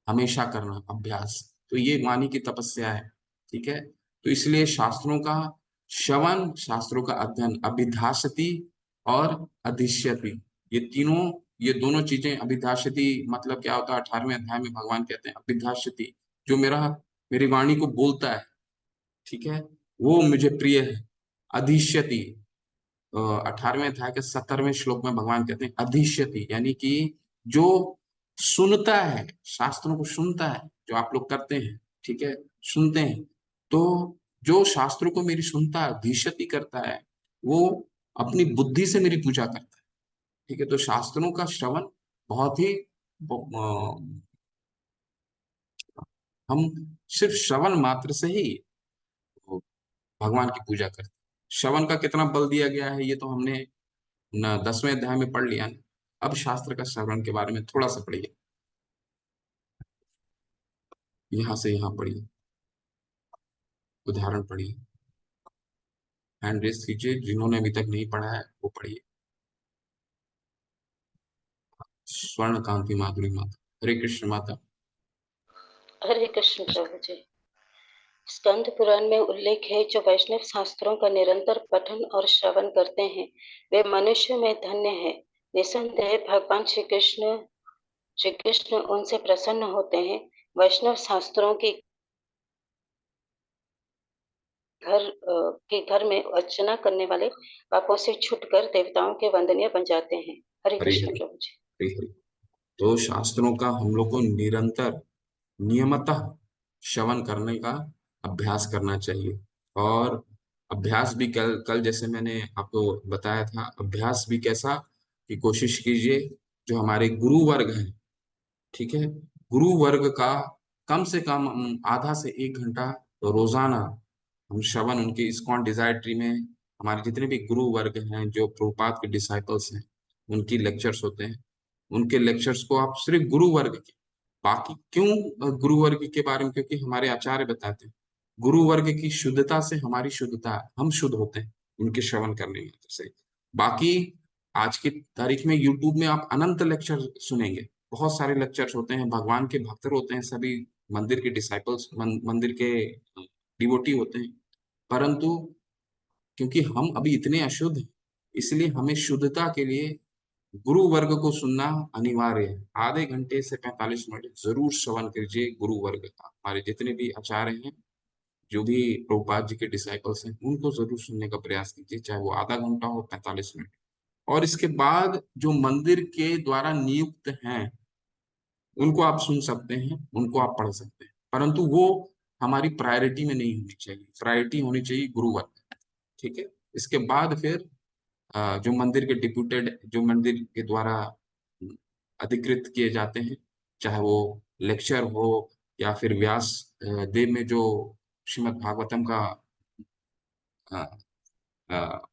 हमेशा करना, अभ्यास। तो ये वाणी की तपस्या है, ठीक है। तो इसलिए शास्त्रों का श्रवण, शास्त्रों का अध्ययन, अभिधाषति और अधिष्यति, ये तीनों, ये दोनों चीजें, अभिधाषति मतलब क्या होता है, 18वें अध्याय में भगवान कहते हैं अभिधाषति, जो मेरी वाणी को बोलता है, ठीक है, वो मुझे प्रिय है। अधिष्यति 18वें अध्याय के 17वें श्लोक में भगवान कहते हैं अधिष्यति, यानी कि जो सुनता है, शास्त्रों को सुनता है, जो आप लोग करते हैं, ठीक है, सुनते हैं, तो जो शास्त्रों को मेरी सुनता है, अधिष्यति करता है, वो अपनी बुद्धि से मेरी पूजा करता है, ठीक है। तो शास्त्रों का श्रवण बहुत ही हम सिर्फ श्रवण मात्र से ही भगवान की पूजा करते हैं। श्रवण का कितना बल दिया गया है, ये तो हमने 10वें अध्याय में पढ़ लिया। अब शास्त्र का श्रवण के बारे में थोड़ा सा पढ़िए, यहां से यहां पढ़िए। उदाहरण पढ़िए, हैंड रेस कीजिए, जिन्होंने अभी तक नहीं पढ़ा है वो पढ़िए। स्वर्ण कांति माधुरी माता। हरे कृष्ण माता। हरे कृष्ण प्रभु जी। स्कंद पुराण में उल्लेख है, जो वैष्णव शास्त्रों का निरंतर पठन और श्रवण करते हैं वे मनुष्य में धन्य है। निसंदेह भगवान श्री कृष्ण उनसे प्रसन्न होते हैं। वैष्णव शास्त्रों के घर में अर्चना करने वाले पापों से छूटकर देवताओं के वंदनीय बन जाते हैं। हरे हरे कृष्ण हरे प्रभु जी। हरे हरे। तो शास्त्रों का हम लोग को निरंतर नियमतः श्रवण करने का अभ्यास करना चाहिए। और अभ्यास भी कल कल जैसे मैंने आपको बताया था, अभ्यास भी कैसा कि कोशिश कीजिए जो हमारे गुरु वर्ग हैं, ठीक है, गुरु वर्ग का कम से कम आधा से 1 घंटा रोजाना हम श्रवण, उनके इस्कॉन डिजायर ट्री में हमारे जितने भी गुरु वर्ग हैं जो प्रभुपाद के डिसाइपल्स हैं, उनकी लेक्चर्स होते हैं, उनके लेक्चर्स को आप सिर्फ गुरु वर्ग के, बाकी क्यों गुरु वर्ग के बारे में, क्योंकि हमारे आचार्य बताते हैं गुरु वर्ग की शुद्धता से हमारी शुद्धता, हम शुद्ध होते हैं उनके श्रवण करने में से। बाकी आज की तारीख में यूट्यूब में आप अनंत लेक्चर सुनेंगे, बहुत सारे लेक्चर्स होते हैं, भगवान के भक्त होते हैं, सभी मंदिर के डिसाइपल्स, मंदिर के डिवोटी होते हैं, परंतु क्योंकि हम अभी इतने अशुद्ध हैं, इसलिए हमें शुद्धता के लिए गुरु वर्ग को सुनना अनिवार्य है। आधे घंटे से 45 मिनट जरूर श्रवण कीजिए गुरु वर्ग का। हमारे जितने भी आचार्य हैं, जो भी प्रभुपाद जी के डिसाइपल्स हैं, उनको जरूर सुनने का प्रयास कीजिए, चाहे वो आधा घंटा हो 45 मिनट। और इसके बाद जो मंदिर के द्वारा नियुक्त हैं उनको आप सुन सकते हैं, उनको आप पढ़ सकते हैं, परंतु वो हमारी प्रायोरिटी में नहीं होनी चाहिए। प्रायोरिटी होनी चाहिए गुरु वर्ग, ठीक है। इसके बाद फिर जो मंदिर के डिप्यूटेड, जो मंदिर के द्वारा अधिकृत किए जाते हैं, चाहे वो लेक्चर हो या फिर व्यास देव में जो श्रीमद् भागवतम का अ, अ,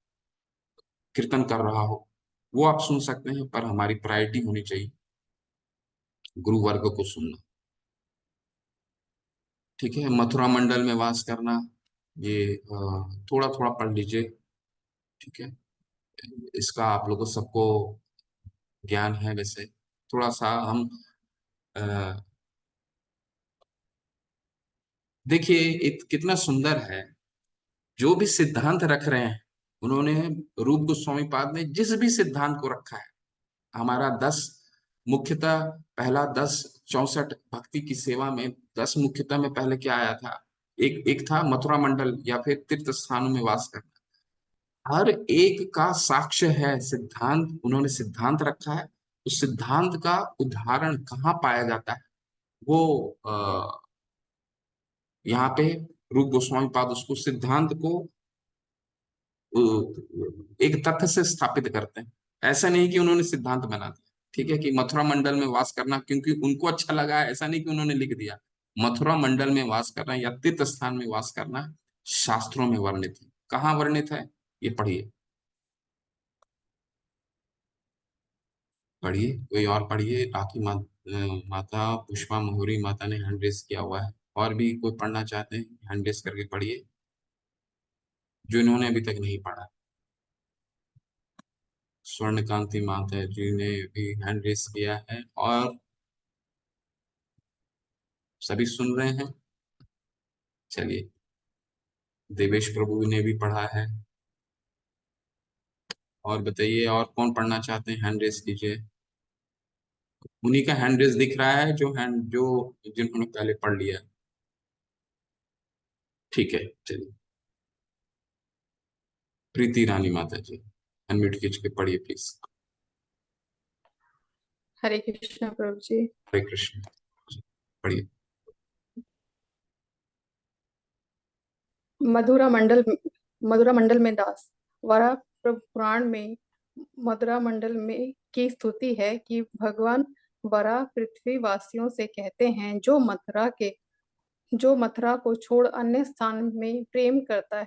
कीर्तन कर रहा हो, वो आप सुन सकते हैं, पर हमारी प्रायोरिटी होनी चाहिए गुरु वर्ग को सुनना, ठीक है। मथुरा मंडल में वास करना, ये थोड़ा थोड़ा पढ़ लीजिए, ठीक है। इसका आप लोगों सबको ज्ञान है वैसे, थोड़ा सा हम देखिए कितना सुंदर है जो भी सिद्धांत रख रहे हैं उन्होंने, रूप गोस्वामी पाद ने जिस भी सिद्धांत को रखा है, हमारा 10 मुख्यतः, पहला 10 64 भक्ति की सेवा में 10 मुख्यतः में पहले क्या आया था, एक था मथुरा मंडल या फिर तीर्थ स्थानों में वास करना। हर एक का साक्ष्य है सिद्धांत, उन्होंने सिद्धांत रखा है, उस सिद्धांत का उदाहरण कहाँ पाया जाता है, वो यहाँ पे रूप गोस्वामी पाद उसको सिद्धांत को एक तथ्य से स्थापित करते हैं। ऐसा नहीं कि उन्होंने सिद्धांत बना दिया, ठीक है, कि मथुरा मंडल में वास करना क्योंकि उनको अच्छा लगा है, ऐसा नहीं कि उन्होंने लिख दिया। मथुरा मंडल में वास करना या तीर्थ स्थान में वास करना शास्त्रों में वर्णित है। कहाँ वर्णित है, ये पढ़िए, पढ़िए, कोई और पढ़िए। राखी माता पुष्पा महुरी माता ने हैंड रेस किया हुआ है, और भी कोई पढ़ना चाहते हैं हैंड रेस करके पढ़िए, जो इन्होंने अभी तक नहीं पढ़ा। स्वर्ण कांति माता जी ने भी हैंड रेस किया है, और सभी सुन रहे हैं। चलिए, देवेश प्रभु ने भी पढ़ा है, और बताइए और कौन पढ़ना चाहते हैं, हैंड रेस कीजिए। उन्हीं का हैंड रेस दिख रहा है जो जिन्होंने पहले पढ़ लिया, ठीक है। चलिए, प्रीति रानी माता जी अनम्यूट कीज के पढ़िए प्लीज। हरे कृष्ण प्रभु जी। हरे कृष्ण, पढ़िए। मधुरा मंडल में दास। वरा पुराण में मधुरा मंडल में की स्तुति है कि भगवान वरा पृथ्वी वासियों से कहते हैं, जो मथुरा को छोड़ अन्य स्थान में प्रेम करता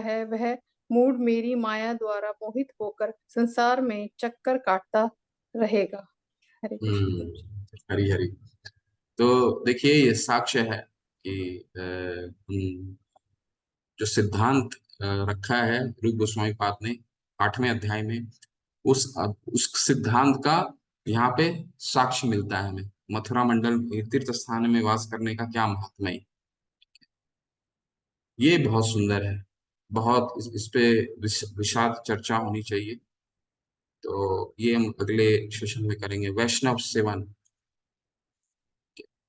है वह मूढ़ मेरी माया द्वारा मोहित होकर संसार में चक्कर काटता रहेगा। हरे कृष्ण। हरि हरि। तो देखिए, ये साक्ष्य है कि जो सिद्धांत रखा है रूप गोस्वामी पाद ने 8वें अध्याय में, उस सिद्धांत का यहाँ पे साक्ष्य मिलता है हमें। मथुरा मंडल तीर्थ स्थान में वास करने का क्या महत्व है, ये बहुत सुंदर है। बहुत इस पे विशाल चर्चा होनी चाहिए। तो ये हम अगले सेशन में करेंगे। वैष्णव सेवन,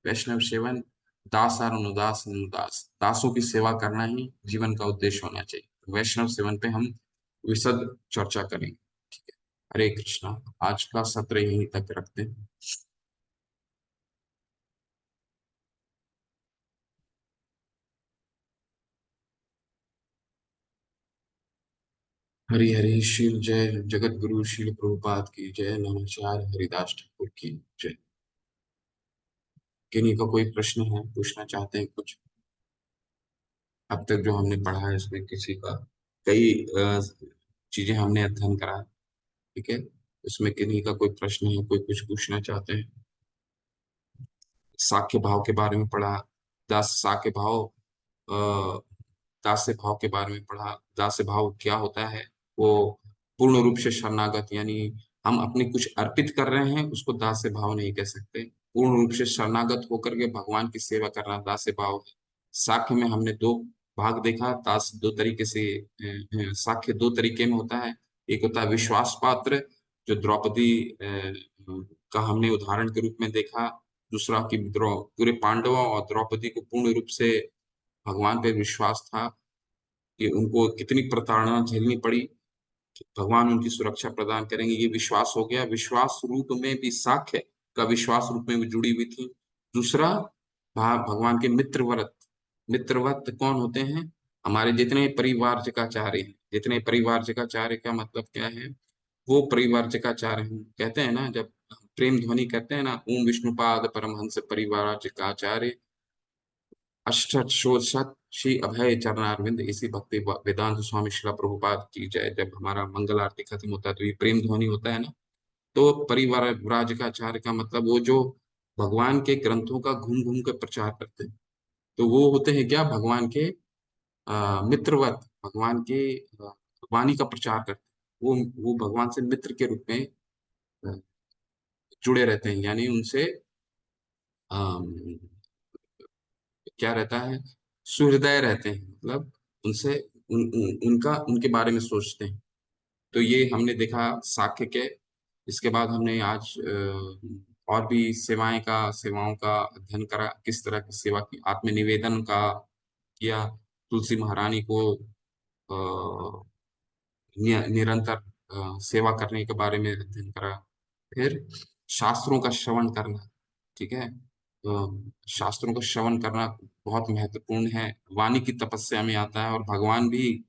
वैष्णव सेवन, दास और अनुदास अनुदास, दासों की सेवा करना ही जीवन का उद्देश्य होना चाहिए। वैष्णव सेवन पे हम विशद चर्चा करेंगे। ठीक है, हरे कृष्णा। आज का सत्र यहीं तक रखते हैं। हरि हरि। शील जय जगत गुरु शील प्रभुपाद की जय। नमस्कार। हरिदास ठाकुर की जय। किन्हीं का कोई प्रश्न है, पूछना चाहते हैं कुछ? अब तक जो हमने पढ़ा है इसमें किसी का, कई चीजें हमने अध्ययन करा, ठीक है, उसमें किन्हीं का कोई प्रश्न है, कोई कुछ पूछना चाहते हैं? साक्ष्य भाव के बारे में पढ़ा, दास साक्ष्य भाव, दास्य भाव के बारे में पढ़ा। दास्य भाव क्या होता है? वो पूर्ण रूप से शरणागत, यानी हम अपने कुछ अर्पित कर रहे हैं, उसको दास्य भाव नहीं कह सकते। पूर्ण रूप से शरणागत होकर के भगवान की सेवा करना दास्य भाव है। साक्ष्य में हमने दो भाग देखा। दास दो तरीके से, साक्ष्य दो तरीके में होता है। एक होता है विश्वास पात्र, जो द्रौपदी का हमने उदाहरण के रूप में देखा। दूसरा कि पूरे पांडवों और द्रौपदी को पूर्ण रूप से भगवान पे विश्वास था कि उनको कितनी प्रताड़ना झेलनी पड़ी, भगवान उनकी सुरक्षा प्रदान करेंगे, ये विश्वास हो गया। विश्वास रूप में भी साक्ष्य का विश्वास रूप में भी जुड़ी हुई थी। दूसरा भाग भगवान के मित्रव्रत। मित्रव्रत कौन होते हैं? हमारे जितने परिवारजकाचार्य हैं। जितने परिवारजकाचार्य का मतलब क्या है? वो परिवारजकाचार्य हैं। कहते हैं ना, जब प्रेम ध्वनि करते हैं ना, ओम विष्णुपाद परमहंस परिवारजकाचार्य अष्टोत्तरशत श्री अभय चरणारविंद। इसी भक्ति वेदांत स्वामी श्रील प्रभुपाद की जय। जब हमारा मंगल आरती खत्म होता है तो ये प्रेम ध्वनि होता है ना। तो परिवार राजकाचार्य का मतलब वो जो भगवान के ग्रंथों का घूम घूम कर प्रचार करते हैं, तो वो होते हैं क्या? भगवान के मित्रवत, भगवान के वाणी का प्रचार करते हैं। वो भगवान से मित्र के रूप में अ, जुड़े रहते हैं, यानी उनसे क्या रहता है? सुहृदय रहते हैं, मतलब उनसे उनका उनके बारे में सोचते हैं। तो ये हमने देखा साक्ष्य के। इसके बाद हमने आज और भी सेवाओं का अध्ययन करा, किस तरह की सेवा की, आत्मनिवेदन का किया, तुलसी महारानी को निरंतर सेवा करने के बारे में अध्ययन करा। फिर शास्त्रों का श्रवण करना, ठीक है, शास्त्रों का श्रवण करना बहुत महत्वपूर्ण है। वाणी की तपस्या में आता है। और भगवान भी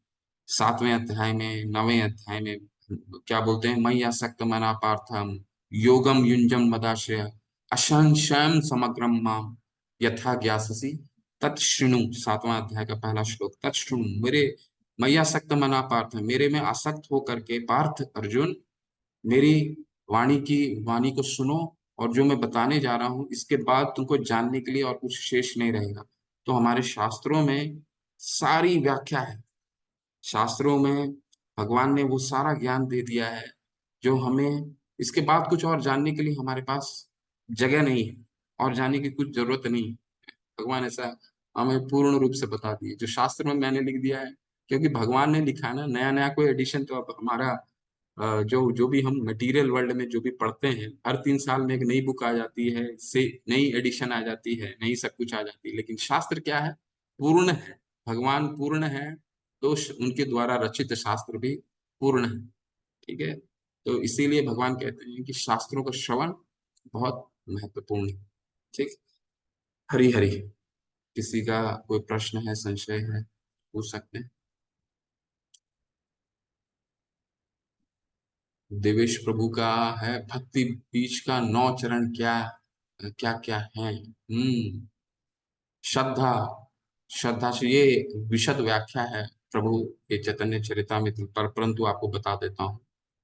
7वें अध्याय में 9वें अध्याय में क्या बोलते हैं? मय्या सक्त मना पार्थम योगम युंजम मदाश्रय असंशयम समग्रम माम यथा ज्ञाससी तत्शृणु। 7वां अध्याय का पहला श्लोक, तत्शृणु। मेरे मैया सक्त मना पार्थ, मेरे में आसक्त होकर के पार्थ अर्जुन मेरी वाणी को सुनो, और जो मैं बताने जा रहा हूं इसके बाद तुमको जानने के लिए और कुछ शेष नहीं रहेगा। तो हमारे शास्त्रों में सारी व्याख्या है। शास्त्रों में भगवान ने वो सारा ज्ञान दे दिया है जो हमें, इसके बाद कुछ और जानने के लिए हमारे पास जगह नहीं है, और जानने की कुछ जरूरत नहीं है। भगवान ऐसा हमें पूर्ण रूप से बता दिए जो शास्त्र में मैंने लिख दिया है। क्योंकि भगवान ने लिखा है ना, नया नया कोई एडिशन तो अब हमारा जो जो भी हम मटेरियल वर्ल्ड में जो भी पढ़ते हैं, हर 3 साल में एक नई बुक आ जाती है, से नई एडिशन आ जाती है, नई सब कुछ आ जाती है। लेकिन शास्त्र क्या है? पूर्ण है। भगवान पूर्ण है, तो उनके द्वारा रचित शास्त्र भी पूर्ण है। ठीक है, तो इसीलिए भगवान कहते हैं कि शास्त्रों का श्रवण बहुत महत्वपूर्ण है। ठीक, हरि हरि। किसी का कोई प्रश्न है, संशय है, पूछ सकते हैं। देवेश प्रभु का है भक्ति बीज का 9 चरण क्या क्या क्या है? श्रद्धा। श्रद्धा से ये विशद व्याख्या है प्रभु के चैतन्य चरितामृत पर, परंतु आपको बता देता हूँ।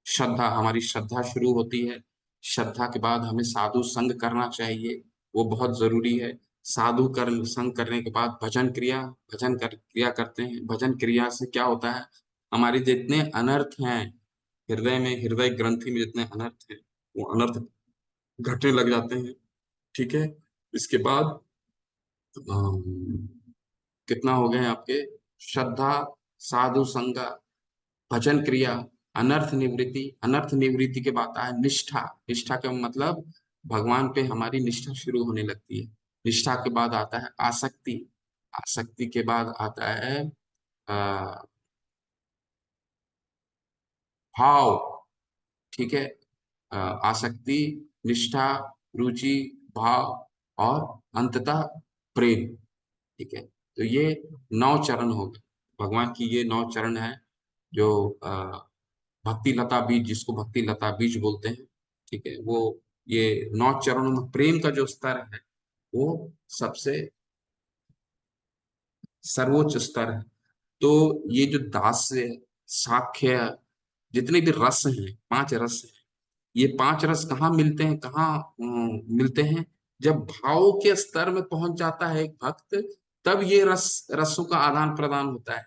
श्रद्धा, हमारी श्रद्धा शुरू होती है। श्रद्धा के बाद हमें साधु संग करना चाहिए, वो बहुत जरूरी है। साधु कर्म संग करने के बाद क्रिया करते हैं। भजन क्रिया से क्या होता है, हमारे जितने अनर्थ हैं हृदय ग्रंथि में जितने अनर्थ हैं वो अनर्थ घटने लग जाते हैं। ठीक है, इसके बाद अम, कितना हो गए आपके, श्रद्धा, साधु संग, भजन क्रिया, अनर्थ निवृत्ति के बाद आता है निष्ठा। निष्ठा का मतलब भगवान पे हमारी निष्ठा शुरू होने लगती है। निष्ठा के बाद आता है आसक्ति। आसक्ति के बाद आता है भाव। ठीक है, आसक्ति, निष्ठा, रुचि, भाव और अंततः प्रेम। ठीक है, तो ये 9 चरण हो गए भगवान की। ये 9 चरण है जो भक्ति लता बीज, जिसको भक्ति लता बीज बोलते हैं। ठीक है, वो ये 9 चरणों में प्रेम का जो स्तर है वो सबसे सर्वोच्च स्तर है। तो ये जो दास्य, साख्य, जितने भी रस हैं, 5 रस हैं, ये 5 रस कहाँ मिलते हैं, मिलते हैं, जब भाव के स्तर में पहुंच जाता है एक भक्त, तब ये रसों का आदान प्रदान होता है।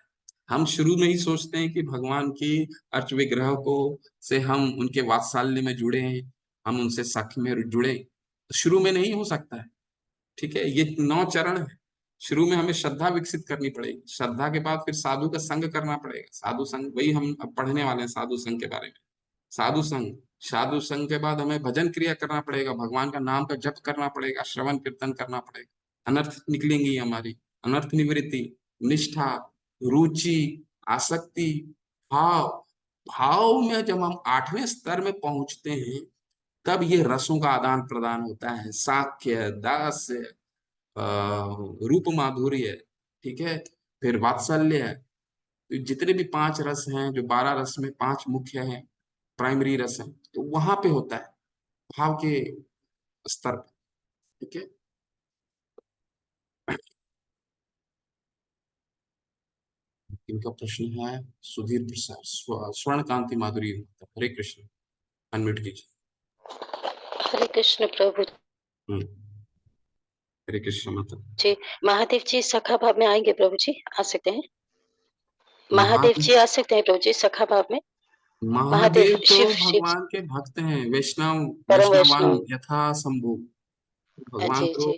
हम शुरू में ही सोचते हैं कि भगवान की अर्च विग्रह को से हम उनके वात्सल्य में जुड़े हैं, हम उनसे सख्य में जुड़े, तो शुरू में नहीं हो सकता है। ठीक है, ये 9 चरण है। शुरू में हमें श्रद्धा विकसित करनी पड़ेगी, श्रद्धा के बाद फिर साधु का संग करना पड़ेगा। साधु संग, वही हम अब पढ़ने वाले हैं साधु संग के बारे में। साधु संग, साधु संग के बाद हमें भजन क्रिया करना पड़ेगा, भगवान का नाम का जप करना पड़ेगा, श्रवण कीर्तन करना पड़ेगा, अनर्थ निकलेंगी हमारी, अनर्थ निवृत्ति, निष्ठा, रुचि, आसक्ति, भाव। भाव में जब हम 8वें स्तर में पहुंचते हैं, तब ये रसों का आदान प्रदान होता है, साख्य, दास्य, रूप माधुर्य। ठीक है, फिर वात्सल्य है। तो जितने भी 5 रस हैं, जो 12 रस में 5 मुख्य हैं, प्राइमरी रस है, तो वहां पे होता है भाव के स्तर पर। ठीक है, इनका प्रश्न है सुधीर प्रसाद, स्वर्ण कांति माधुरी। हरे कृष्ण, अनम्यूट कीजिए। हरे कृष्ण प्रभु हरे कृष्ण माता जी। महादेव जी सखा भाव में आएंगे प्रभु जी, आ सकते हैं? महादेव महादेव जी आ सकते हैं प्रभु जी सखा भाव में? महादेव तो शिव शिव भगवान के भक्त हैं, वैष्णव परम वैष्णवान वैष्णव। यथा शंभु। भगवान जी तो जी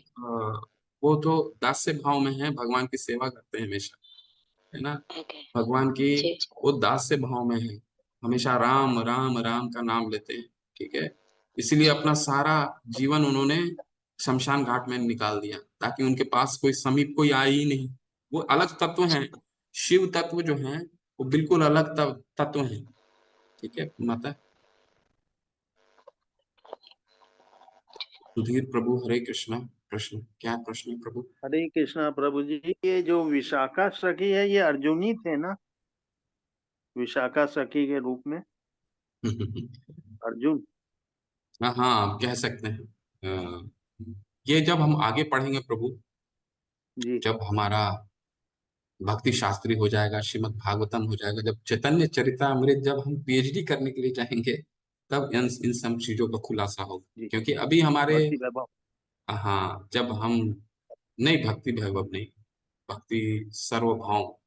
वो तो दास्य भाव में है, भगवान की सेवा करते हैं हमेशा, है ना। ओके भगवान की जी वो दास्य भाव में है, हमेशा राम राम राम का नाम लेते हैं। ठीक है, इसलिए अपना सारा जीवन उन्होंने शमशान घाट में निकाल दिया, ताकि उनके पास कोई समीप कोई आए ही नहीं। वो अलग तत्व हैं, शिव तत्व जो हैं वो बिल्कुल अलग तत्व हैं। ठीक है माता। सुधीर प्रभु, हरे कृष्णा। प्रश्न क्या प्रश्न है प्रभु? हरे कृष्णा प्रभु जी। ये जो विशाखा सखी है, ये अर्जुन ही थे ना, विशाखा सखी के रूप में अर्जुन। हाँ हाँ, आप कह सकते हैं। ये जब हम आगे पढ़ेंगे प्रभु, जी जब हमारा भक्ति शास्त्री हो जाएगा, श्रीमद् भागवतम हो जाएगा, जब चैतन्य चरितामृत जब हम पीएचडी करने के लिए जाएंगे, तब इन सब चीजों का खुलासा होगा। जी क्योंकि अभी हमारे, भक्ति वैभव। हाँ, जब हम, नहीं भक्ति वैभव नहीं, भक्ति सर्वभाव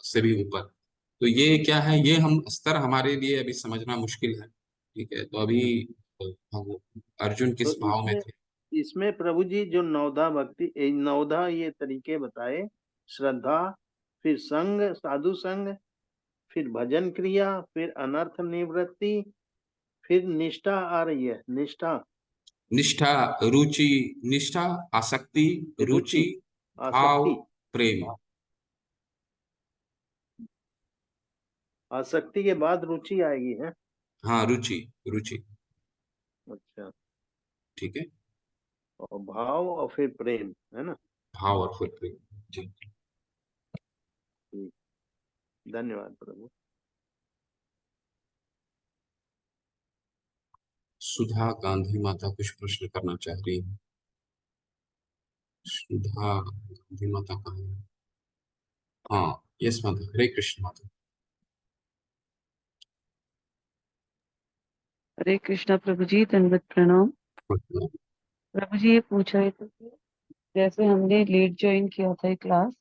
से भी ऊपर। तो ये क्या है, ये हम स्तर हमारे लिए अभी समझना मुश्किल है। ठीक है, तो अभी हम अर्जुन तो किस भाव में इसमें थे। इसमें प्रभु जी जो नवधा भक्ति, नवधा ये तरीके बताए, श्रद्धा, फिर संग, साधु संग, फिर भजन क्रिया, फिर अनर्थ निवृत्ति, फिर निष्ठा आ रही है, निष्ठा, निष्ठा, रुचि, निष्ठा, आसक्ति, रुचि, रुचि, भाव, आसक्ति। प्रेम। आसक्ति के बाद रुचि आएगी है। हाँ, रुचि, रुचि। अच्छा, ठीक है, और भाव और फिर प्रेम, है ना। भाव और फिर प्रेम। जी, ठीक, धन्यवाद प्रभु। सुधा गांधी माता कुछ प्रश्न करना चाह रही है। सुधा गांधी माता कहाँ है? हाँ, यस माता, हरे कृष्ण माता। हरे कृष्णा प्रभु जी, दंडवत प्रणाम। प्रभु जी ये पूछ रहे थे कि जैसे हमने लेट ज्वाइन किया था ये क्लास,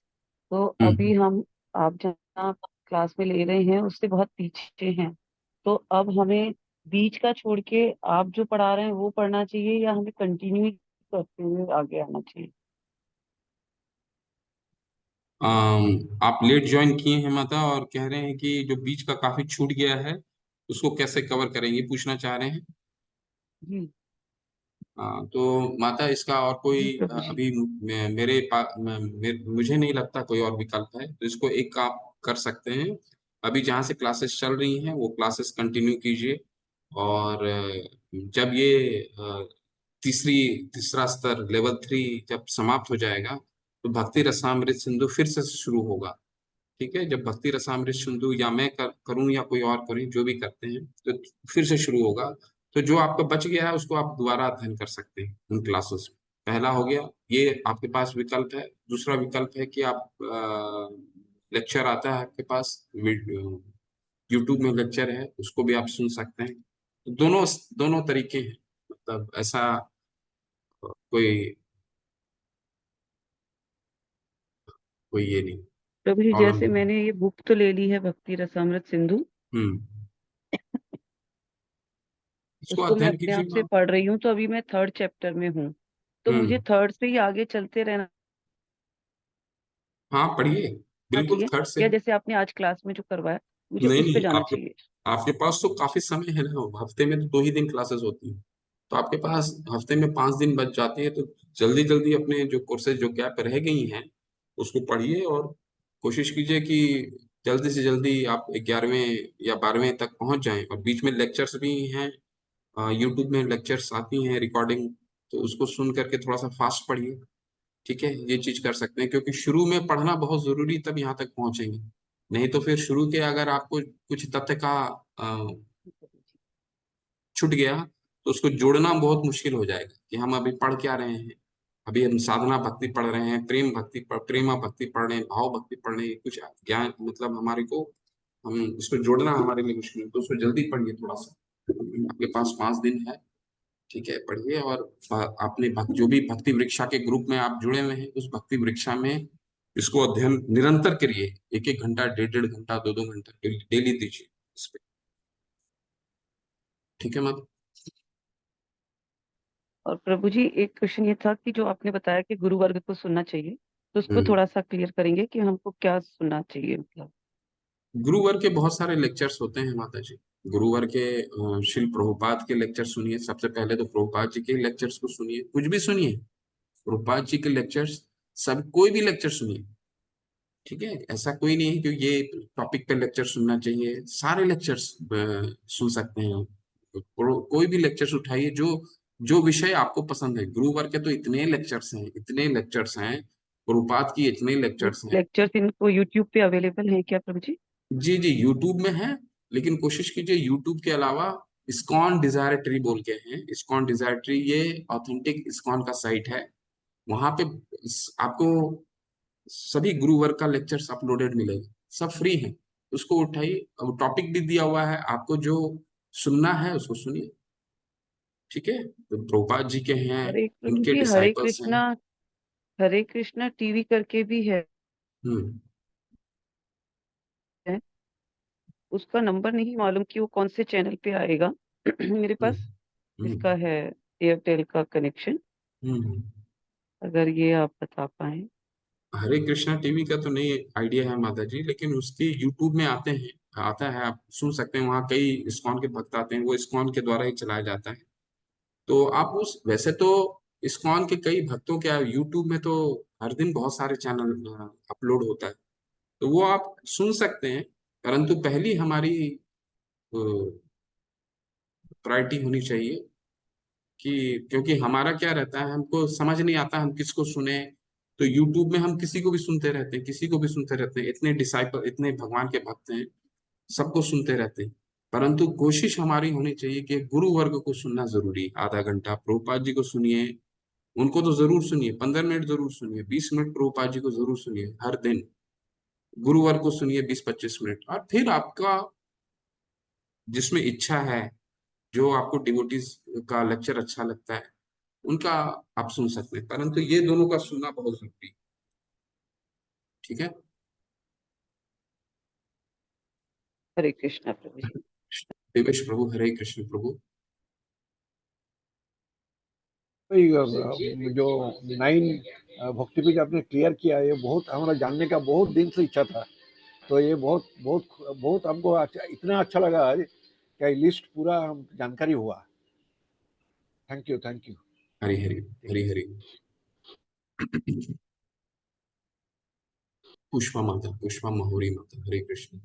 तो अभी हम आप जहाँ क्लास में ले रहे हैं उससे बहुत पीछे हैं। तो अब हमें बीच का छोड़ के आप जो पढ़ा रहे हैं वो पढ़ना चाहिए, या हमें कंटिन्यू करते हुए आगे आना चाहिए? आप लेट ज्वाइन किए हैं माता, और कह रहे हैं कि जो बीच का काफी छूट गया है उसको कैसे कवर करेंगे, पूछना चाह रहे हैं। जी हाँ, तो माता इसका और कोई जी प्रभु जी। अभी मेरे पास मुझे नहीं लगता कोई और विकल्प है, तो इसको एक आप कर सकते हैं। अभी जहाँ से क्लासेस चल रही हैं वो क्लासेस कंटिन्यू कीजिए, और जब ये तीसरा स्तर लेवल 3 जब समाप्त हो जाएगा तो भक्ति रसामृत सिंधु फिर से शुरू होगा। ठीक है, जब भक्ति रसामृत सिंधु या मैं करूं या कोई और करें, जो भी करते हैं, तो फिर से शुरू होगा। तो जो आपका बच गया है उसको आप दोबारा अध्ययन कर सकते हैं उन क्लासेस में। पहला हो गया, ये आपके पास विकल्प है। दूसरा विकल्प है कि आप लेक्चर आता है आपके पास, यूट्यूब में लेक्चर है, उसको भी आप सुन सकते हैं। तो दोनों दोनों तरीके हैं, मतलब ऐसा कोई कोई ये नहीं प्रभु जी, प्रॉब्लम जैसे नहीं। मैंने ये बुक तो ले ली है भक्ति रसामृत सिंधु, हम्म, इसको उसको मैं अध्ययन अपने आप कीजिएगा। से पढ़ रही हूँ, तो अभी मैं 3rd चैप्टर में हूँ। तो मुझे हम्म, 3rd से ही आगे चलते रहना हाँ पढ़िए, बिल्कुल चाहिए, थर्ड से। या जैसे आपने आज क्लास में जो करवाया मुझे नहीं उस पे नहीं, जाना आपके चाहिए? आपके पास तो काफी समय है ना, हफ्ते में तो 2 ही दिन क्लासेस होती हैं। तो आपके पास हफ्ते में 5 दिन बच जाती है, तो जल्दी जल्दी अपने जो कोर्सेज जो गैप रह गई हैं उसको पढ़िए, और कोशिश कीजिए कि जल्दी से जल्दी आप 11वें या 12वें तक पहुंच जाएं। और बीच में लेक्चर्स भी हैं, यूट्यूब में लेक्चर्स आती हैं रिकॉर्डिंग, तो उसको सुन करके थोड़ा सा फास्ट पढ़िए। ठीक है, ये चीज कर सकते हैं, क्योंकि शुरू में पढ़ना बहुत जरूरी, तब यहाँ तक पहुंचेंगे। नहीं तो फिर शुरू के अगर आपको कुछ तथ्य का अ, छूट गया तो उसको जोड़ना बहुत मुश्किल हो जाएगा कि हम अभी पढ़ क्या रहे हैं। अभी हम साधना भक्ति पढ़ रहे हैं, प्रेमा भक्ति पढ़ रहे हैं, भाव भक्ति पढ़ रहे हैं, कुछ ज्ञान, मतलब हमारे को, हम इसको जोड़ना हमारे लिए मुश्किल है। तो उसको जल्दी पढ़िए थोड़ा सा, आपके पास 5 दिन है। ठीक है, पढ़िए, और अपने जो भी भक्ति वृक्षा के ग्रुप में आप जुड़े हुए हैं उस भक्ति वृक्षा में इसको अध्ययन निरंतर करिए। 1-1 घंटा, 1.5-1.5 घंटा, 2-2 घंटा डेली दीजिए इस पे। ठीक है मैम। और प्रभु जी, एक क्वेश्चन ये था कि जो आपने बताया कि गुरु वर्ग को सुनना चाहिए, तो उसको हम्म, थोड़ा सा क्लियर करेंगे कि हमको क्या सुनना चाहिए, मतलब? गुरुवर के बहुत सारे लेक्चर्स होते हैं माता जी। गुरुवर के श्री प्रभुपाद के लेक्चर सुनिए। सबसे पहले तो प्रभुपाद जी के लेक्चर्स को सुनिए, कुछ भी सुनिए, प्रभुपाद जी के लेक्चर्स, सब कोई भी लेक्चर सुनिए। ठीक है, ऐसा कोई नहीं है कि ये टॉपिक पे लेक्चर सुनना चाहिए, सारे लेक्चर्स सुन सकते हैं। कोई भी लेक्चर्स उठाइए जो जो विषय आपको पसंद है। गुरुवर के तो इतने लेक्चर्स हैं, इतने लेक्चर्स हैं, प्रभुपाद की इतने लेक्चर्स हैं। लेक्चर्स इनको यूट्यूब पे अवेलेबल है क्या प्रभु जी? जी जी, यूट्यूब में है, लेकिन कोशिश कीजिए यूट्यूब के अलावा इस्कॉन डिजायरेटरी बोल के हैं, इस्कॉन डिजायरेटरी, ये ऑथेंटिक इस्कॉन का साइट है। वहां पे आपको सभी गुरुवर का लेक्चर्स अपलोडेड मिलेगा, सब फ्री है। उसको उठाइए, अब टॉपिक भी दिया हुआ है, आपको जो सुनना है उसको सुनिए। ठीक है, तो प्रभुपाद जी के हैं, हरे प्रभु उनके जी, डिसाइपल्स हैं। हरे कृष्णा टीवी करके भी है, हम्म उसका नंबर नहीं मालूम कि वो कौन से चैनल पे आएगा। मेरे हम्म पास इसका हम्म है एयरटेल का कनेक्शन, हम्म। अगर ये आप बता पाए। हरे कृष्णा टीवी का तो नहीं आइडिया है माता जी, लेकिन उसके यूट्यूब में आता है, आप सुन सकते हैं। वहाँ कई इस्कॉन के भक्त आते हैं, वो इस्कॉन के द्वारा ही चलाया जाता है। तो आप उस वैसे तो इस्कॉन के कई भक्तों के यूट्यूब में तो हर दिन बहुत सारे चैनल अपलोड होता है, तो वो आप सुन सकते हैं। परंतु पहली हमारी प्रायोरिटी होनी चाहिए कि, क्योंकि हमारा क्या रहता है, हमको समझ नहीं आता हम किसको सुने। तो यूट्यूब में हम किसी को भी सुनते रहते हैं, किसी को भी सुनते रहते हैं, इतने डिसाइपल, इतने भगवान के भक्त हैं, सबको सुनते रहते हैं। परंतु कोशिश हमारी होनी चाहिए कि गुरु वर्ग को सुनना जरूरी है। आधा घंटा प्रभुपाद जी को सुनिए, उनको तो जरूर सुनिए, 15 मिनट जरूर सुनिए, 20 मिनट प्रभुपाद जी को जरूर सुनिए हर दिन। गुरुवार को सुनिए 20-25 मिनट, और फिर आपका जिसमें इच्छा है, जो आपको डिवोटीज का लेक्चर अच्छा लगता है, उनका आप सुन सकते हैं, परंतु ये दोनों का सुनना बहुत जरूरी है। ठीक है। हरे कृष्णा प्रभु जी। देवेश प्रभु, हरे कृष्ण प्रभु। जो 9 भक्ति आपने क्लियर किया, ये बहुत हमारा जानने का बहुत दिन से इच्छा था। तो ये बहुत बहुत बहुत हमको अच्छा, इतना अच्छा लगा आज कि लिस्ट पूरा जानकारी हुआ। Thank you, thank you. Hari Hari Hari Hari. Pushpa माता, पुष्पा महुरी माता, हरे कृष्ण।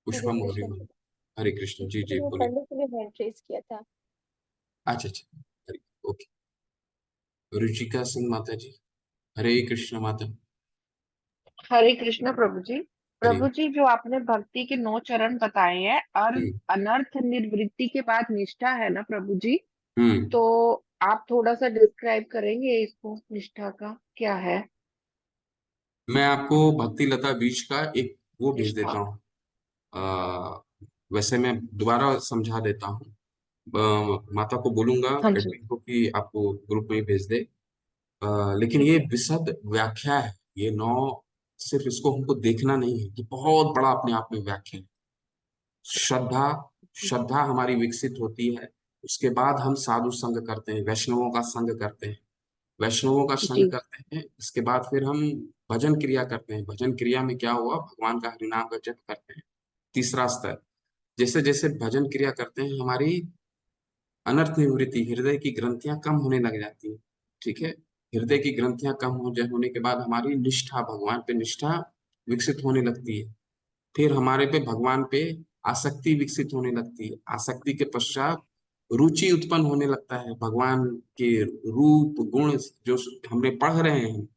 पुष्पा हरे महुरी कृष्ण माता, हरे कृष्ण। जी जी वो बोलिए। पढ़ने के लिए हैंड रेज किया था। अच्छा अच्छा, हरे, ओके। रुचिका सिंह माता जी, हरे कृष्ण माता। हरे कृष्ण प्रभु जी। हरे। प्रभु जी, जो आपने भक्ति के 9 चरण बताए हैं और अनर्थ निवृत्ति के बाद निष्ठा है ना प्रभु जी, तो आप थोड़ा सा डिस्क्राइब करेंगे इसको, निष्ठा का क्या है? मैं आपको भक्ति लता बीज का एक वो भेज निष्ठा। देता हूँ। वैसे मैं दोबारा समझा देता हूँ। माता को बोलूंगा हाँ जी। एडमिन को कि आपको ग्रुप में ही भेज दे। लेकिन ये विशद व्याख्या है, ये 9 सिर्फ इसको हमको देखना नहीं है, ये बहुत बड़ा अपने आप में व्याख्या है। श्रद्धा, श्रद्धा हमारी विकसित होती है, उसके बाद हम साधु संग करते हैं, वैष्णवों का संग करते हैं, वैष्णवों का संग जी। करते हैं। इसके बाद फिर हम भजन क्रिया करते हैं। भजन क्रिया में क्या हुआ, भगवान का हरिनाम का जप करते हैं। तीसरा स्तर, जैसे जैसे भजन क्रिया करते हैं हमारी अनर्थ निवृत्ति, हृदय की ग्रंथियां कम होने लग जाती हैं। ठीक है। हृदय की ग्रंथियां कम होने के बाद हमारी निष्ठा, भगवान पे निष्ठा विकसित होने लगती है। फिर हमारे पे भगवान पे आसक्ति विकसित होने लगती है। आसक्ति के पश्चात रुचि उत्पन्न होने लगता है भगवान के रूप गुण जो हमने पढ़ रहे हैं।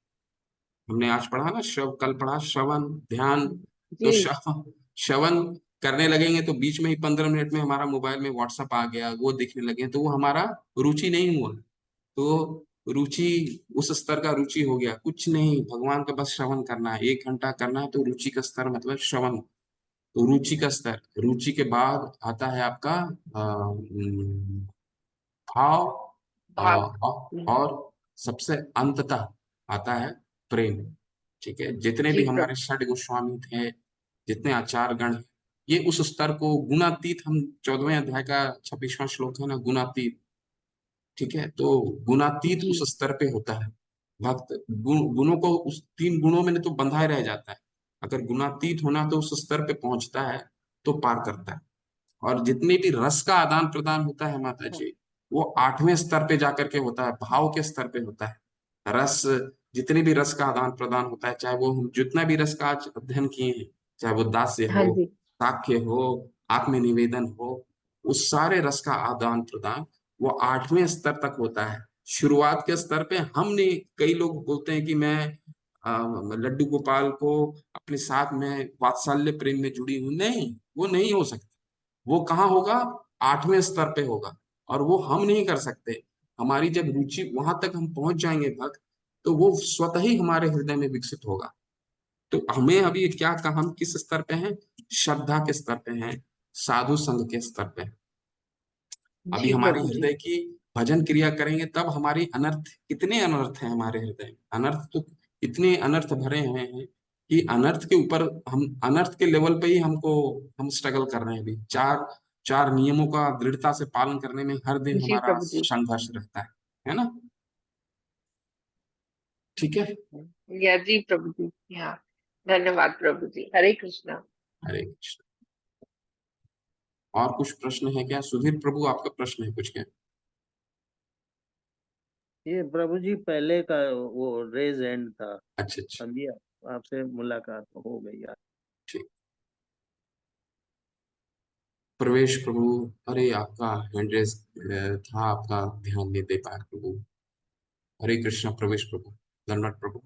हमने आज पढ़ा ना, कल पढ़ा श्रवण ध्यान। तो जी। श्रवण करने लगेंगे तो बीच में ही 15 मिनट में हमारा मोबाइल में व्हाट्सएप आ गया, वो देखने लगे, तो वो हमारा रुचि नहीं हुआ। तो रुचि उस स्तर का रुचि हो गया, कुछ नहीं, भगवान का बस श्रवण करना है, 1 घंटा करना है, तो रुचि का स्तर मतलब श्रवण। तो रुचि का स्तर, रुचि के बाद आता है आपका भाव, भाव। और सबसे अंततः आता है प्रेम। ठीक है। जितने भी जी हमारे प्रभु। षड गोस्वामी थे, जितने आचार्य गण हैं, ये उस स्तर को गुणातीत, हम 14वें अध्याय का 26वां श्लोक है ना, गुणातीत। ठीक है। तो गुणातीत उस स्तर पे होता है भक्त। गुणों को उस 3 गुणों में तो बंधा ही रह जाता है। अगर गुणातीत होना तो उस स्तर पे पहुंचता है, तो पार करता है। और जितने भी रस का आदान प्रदान होता है माता जी, वो 8वें स्तर पे जाकर के होता है, भाव के स्तर पे होता है। रस, जितने भी रस का आदान प्रदान होता है, चाहे वो हम जितना भी रस का आज अध्ययन किए हैं, चाहे वो दास्य हाँ हो, जी। साख्य हो, आत्मनिवेदन हो, उस सारे रस का आदान प्रदान वो 8वें स्तर तक होता है। शुरुआत के स्तर पे हमने, कई लोग बोलते हैं कि मैं लड्डू गोपाल को अपने साथ में वात्सल्य प्रेम में जुड़ी हूं, नहीं, वो नहीं हो सकता। वो कहाँ होगा, 8वें स्तर पे होगा, और वो हम नहीं कर सकते। हमारी जब रुचि वहां तक हम पहुंच जाएंगे भक्त, तो वो स्वतः ही हमारे हृदय में विकसित होगा। तो हमें अभी क्या कहा, हम किस स्तर पे हैं, श्रद्धा के स्तर पे हैं, साधु संघ के स्तर पे हैं। अभी जी हमारी प्रभु जी। हृदय की भजन क्रिया करेंगे तब हमारी अनर्थ, कितने अनर्थ है हमारे हृदय में, अनर्थ तो इतने अनर्थ भरे हुए हैं कि अनर्थ के ऊपर, हम अनर्थ के लेवल पे ही हम स्ट्रगल कर रहे हैं अभी। चार चार नियमों का दृढ़ता से पालन करने में हर दिन जी हमारा प्रभु जी। संघर्ष रहता है ना। ठीक है। या जी प्रभु जी। हाँ, धन्यवाद प्रभु जी। हरे कृष्णा। हरे कृष्ण। और कुछ प्रश्न है क्या, सुधीर प्रभु, आपका प्रश्न है कुछ क्या? ये प्रभु जी पहले का वो रेज एंड था। अच्छा अच्छा, अभी आपसे मुलाकात हो गई यार। ठीक। प्रवेश प्रभु, अरे आपका हैंड रेस था, आपका ध्यान नहीं दे पाया प्रभु। हरे कृष्ण प्रवेश प्रभु, दंडवत प्रभु।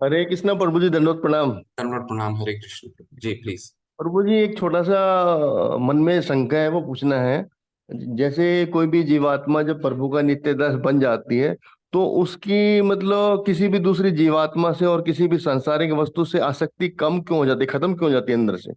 हरे कृष्णा प्रभु जी, दंडवत प्रणाम। दंडवत प्रणाम। हरे कृष्ण प्रभु जी, प्लीज। प्रभु जी एक छोटा सा मन में शंका है, वो पूछना है। जैसे कोई भी जीवात्मा जब प्रभु का नित्य दास बन जाती है, तो उसकी मतलब किसी भी दूसरी जीवात्मा से और किसी भी सांसारिक वस्तु से आसक्ति कम क्यों हो जाती है, खत्म क्यों हो जाती है अंदर से?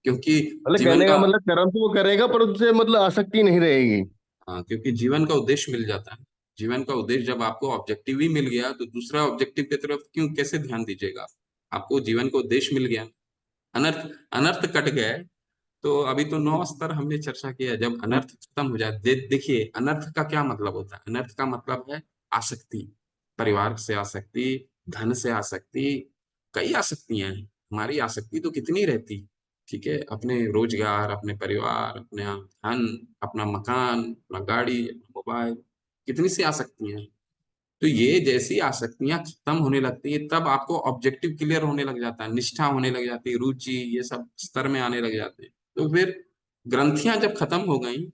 क्योंकि मतलब जीवन कहने का का मतलब कर्म तो वो करेगा पर उससे मतलब आसक्ति नहीं रहेगी। हाँ, क्योंकि जीवन का उद्देश्य मिल जाता है। जीवन का उद्देश्य जब आपको ऑब्जेक्टिव ही मिल गया तो दूसरा ऑब्जेक्टिव की तरफ क्यों कैसे ध्यान दीजिएगा। आपको जीवन का उद्देश्य मिल गया, अनर्थ अनर्थ कट गए। तो अभी तो 9 स्तर हमने चर्चा किया। जब अनर्थ खत्म हो जाए, देखिए अनर्थ का क्या मतलब होता है। अनर्थ का मतलब है आसक्ति, परिवार से आसक्ति, धन से आसक्ति, कई आसक्तियां हैं। हमारी आसक्ति तो कितनी रहती, ठीक है, अपने रोजगार, अपने परिवार, अपने धन, अपना मकान, अपना गाड़ी, अपना मोबाइल, कितनी सी आसक्तियां हैं। तो ये जैसी आसक्तियां खत्म होने लगती है तब आपको ऑब्जेक्टिव क्लियर होने लग जाता है, निष्ठा होने लग जाती है, रुचि, ये सब स्तर में आने लग जाते हैं। तो फिर ग्रंथियां जब खत्म हो गई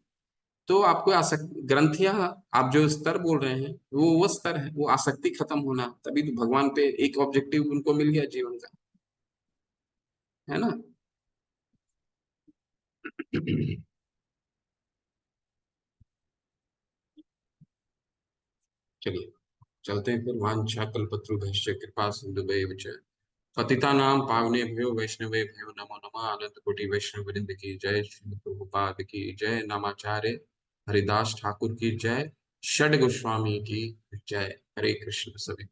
तो आपको आसक्ति, ग्रंथियां, आप जो स्तर बोल रहे हैं वो स्तर है, वो आसक्ति खत्म होना। तभी तो भगवान पे एक ऑब्जेक्टिव उनको मिल गया जीवन का, है ना। चलिए चलते हैं फिर। वांछा कल्पतरुभ्यश्च कृपा सिंधुभ्यैव च पतितानां पावनेभ्यो वैष्णवेभ्यो नमो नमः। अनंत कोटि वैष्णव वृंद की जय, श्री प्रभुपाद की जय, नामाचार्य हरिदास ठाकुर की जय, षड गोस्वामी की जय। हरे कृष्ण सभी।